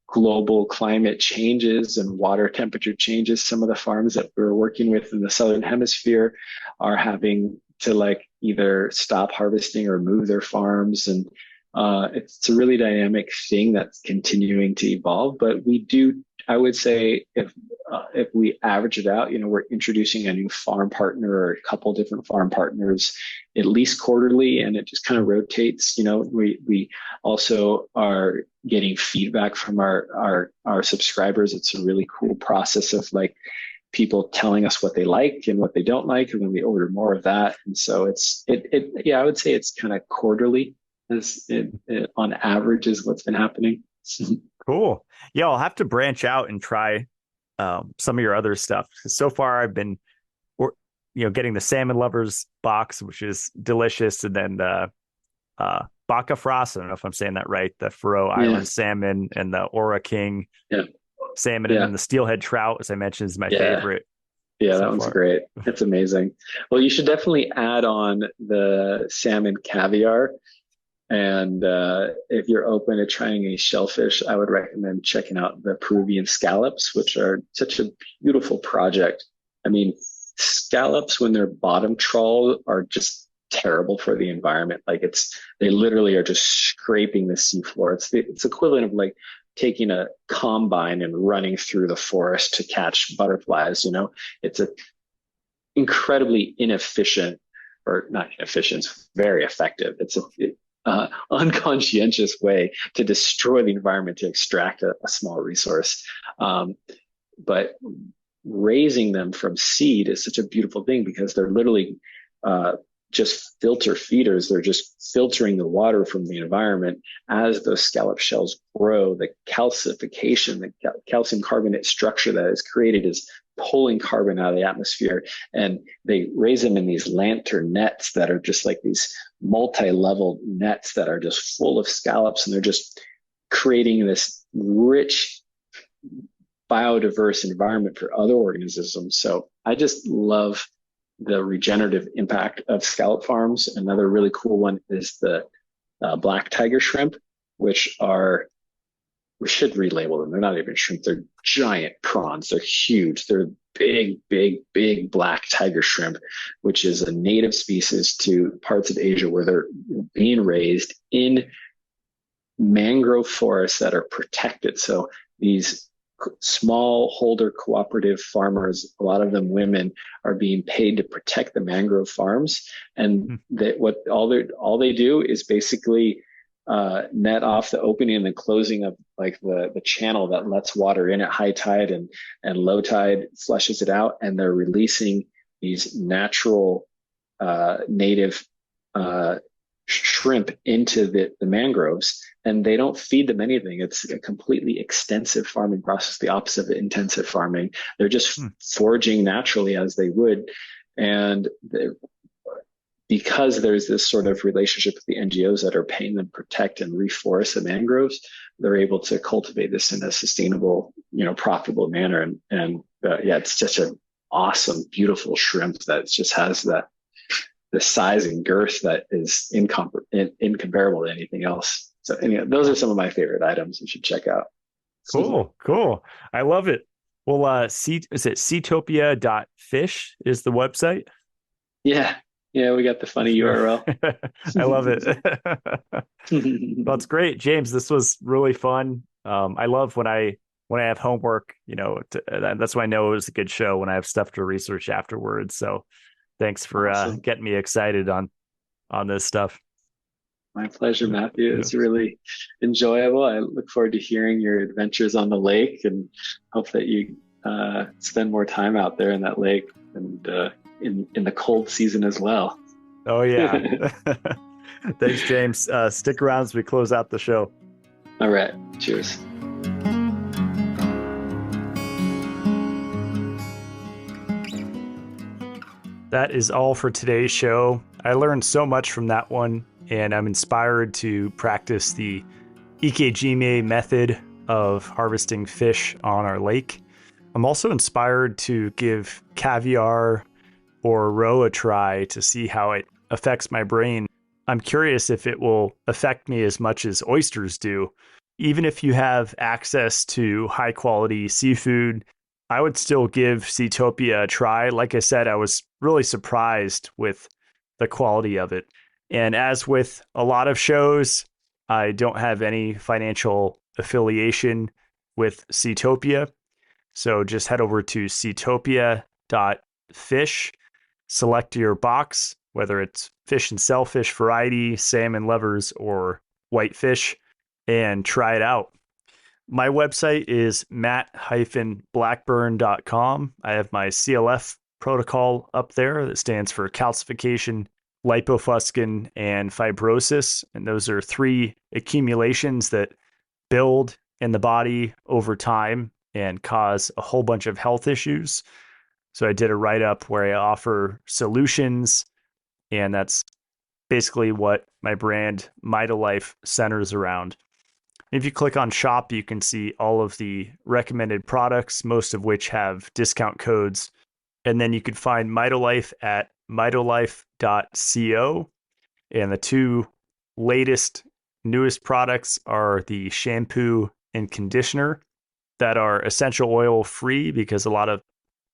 global climate changes and water temperature changes. Some of the farms that we're working with in the Southern Hemisphere are having to like either stop harvesting or move their farms. And it's a really dynamic thing that's continuing to evolve. But we do, I would say, if we average it out, you know, we're introducing a new farm partner or a couple different farm partners at least quarterly, and it just kind of rotates. You know, we also are getting feedback from our subscribers. It's a really cool process of like people telling us what they like and what they don't like, and then we order more of that. And so yeah, I would say it's kind of quarterly as on average is what's been happening. Cool. Yeah, I'll have to branch out and try some of your other stuff. So far, I've been, getting the salmon lovers box, which is delicious, and then the Baka Frost. I don't know if I'm saying that right. The Faroe Island salmon and the Ora King salmon, and then the steelhead trout, as I mentioned, is my favorite. Yeah, that one's great. It's amazing. Well, you should definitely add on the salmon caviar. And if you're open to trying a shellfish, I would recommend checking out the Peruvian scallops, which are such a beautiful project. I mean, scallops, when they're bottom trawled, are just terrible for the environment. Like they literally are just scraping the seafloor. It's equivalent of like taking a combine and running through the forest to catch butterflies. You know, it's a incredibly inefficient, or not inefficient, it's very effective. It's unconscientious way to destroy the environment to extract a small resource. But raising them from seed is such a beautiful thing because they're literally just filter feeders. They're just filtering the water from the environment. As those scallop shells grow, the calcification, the calcium carbonate structure that is created is pulling carbon out of the atmosphere, and they raise them in these lantern nets that are just like these multi-level nets that are just full of scallops, and they're just creating this rich biodiverse environment for other organisms. So I just love the regenerative impact of scallop farms. Another really cool one is the black tiger shrimp, which are we should relabel them. They're not even shrimp. They're giant prawns. They're huge. They're big, big, big black tiger shrimp, which is a native species to parts of Asia where they're being raised in mangrove forests that are protected. So these smallholder cooperative farmers, a lot of them women, are being paid to protect the mangrove farms, and all they do is basically net off the opening and the closing of like the channel that lets water in at high tide, and low tide flushes it out, and they're releasing these natural native shrimp into the mangroves, and they don't feed them anything. It's a completely extensive farming process, the opposite of intensive farming. They're just foraging naturally as they would. And because there's this sort of relationship with the NGOs that are paying them to protect and reforest the mangroves, they're able to cultivate this in a sustainable, profitable manner. And yeah, it's such an awesome, beautiful shrimp that just has the size and girth that is incomparable to anything else. So those are some of my favorite items you should check out. Cool. I love it. Well, is it Seatopia.fish is the website? Yeah, we got the funny URL. I love it. That's great, James. This was really fun. I love when I have homework. That's when I know it was a good show, when I have stuff to research afterwards. So thanks for Awesome. getting me excited on this stuff. My pleasure, Matthew. It's really enjoyable. I look forward to hearing your adventures on the lake, and hope that you spend more time out there in that lake, and in the cold season as well. Oh yeah. Thanks, James. Stick around as we close out the show. All right. Cheers. That is all for today's show. I learned so much from that one, and I'm inspired to practice the Ikejime method of harvesting fish on our lake. I'm also inspired to give caviar or roe a try to see how it affects my brain. I'm curious if it will affect me as much as oysters do. Even if you have access to high quality seafood, I would still give Seatopia a try. Like I said, I was really surprised with the quality of it. And as with a lot of shows, I don't have any financial affiliation with Seatopia. So just head over to seatopia.fish, select your box, whether it's fish and shellfish variety, salmon lovers, or whitefish, and try it out. My website is matt-blackburn.com. I have my CLF protocol up there that stands for calcification, lipofuscin, and fibrosis. And those are 3 accumulations that build in the body over time and cause a whole bunch of health issues. So I did a write-up where I offer solutions, and that's basically what my brand Mitolife centers around. If you click on shop, you can see all of the recommended products, most of which have discount codes. And then you can find Mitolife at mitolife.co. And the 2 newest products are the shampoo and conditioner that are essential oil free, because a lot of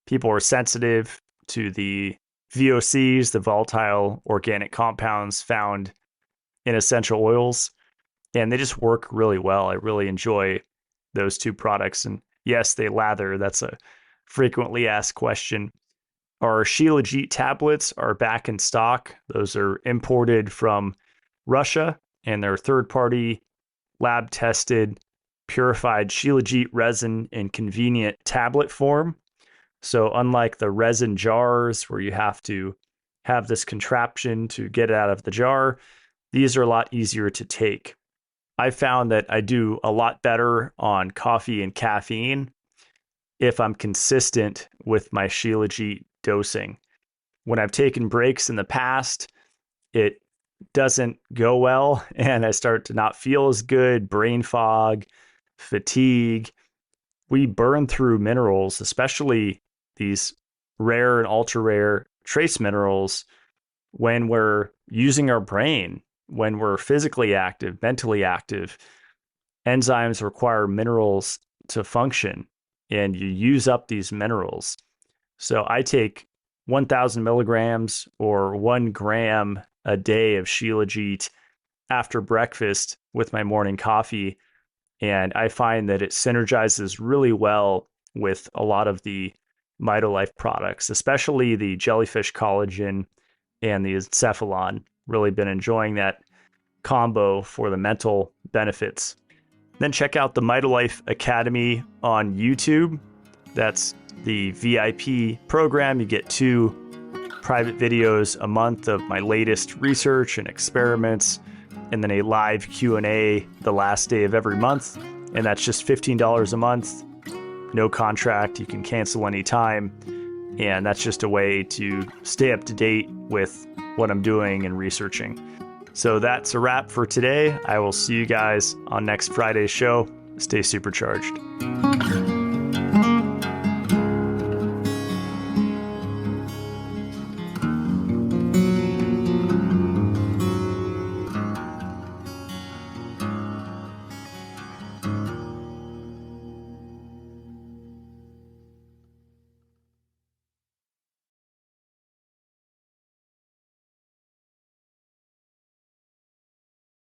people are sensitive to the VOCs, the volatile organic compounds found in essential oils. And they just work really well. I really enjoy those 2 products. And yes, they lather. That's a frequently asked question. Our Shilajit tablets are back in stock. Those are imported from Russia, and they're third-party, lab-tested, purified Shilajit resin in convenient tablet form. So unlike the resin jars where you have to have this contraption to get it out of the jar, these are a lot easier to take. I found that I do a lot better on coffee and caffeine if I'm consistent with my Shilajit dosing. When I've taken breaks in the past, it doesn't go well, and I start to not feel as good, brain fog, fatigue. We burn through minerals, especially these rare and ultra rare trace minerals, when we're using our brain, when we're physically active, mentally active. enzymes require minerals to function, and you use up these minerals. So I take 1,000 milligrams or 1 gram a day of Shilajit after breakfast with my morning coffee. And I find that it synergizes really well with a lot of the Mitolife products, especially the jellyfish collagen and the encephalon. Really been enjoying that combo for the mental benefits. Then check out the Mitolife Academy on YouTube. That's the VIP program. You get 2 private videos a month of my latest research and experiments, and then a live Q&A the last day of every month. And that's just $15 a month. No contract. You can cancel anytime. And that's just a way to stay up to date with what I'm doing and researching. So that's a wrap for today. I will see you guys on next Friday's show. Stay supercharged.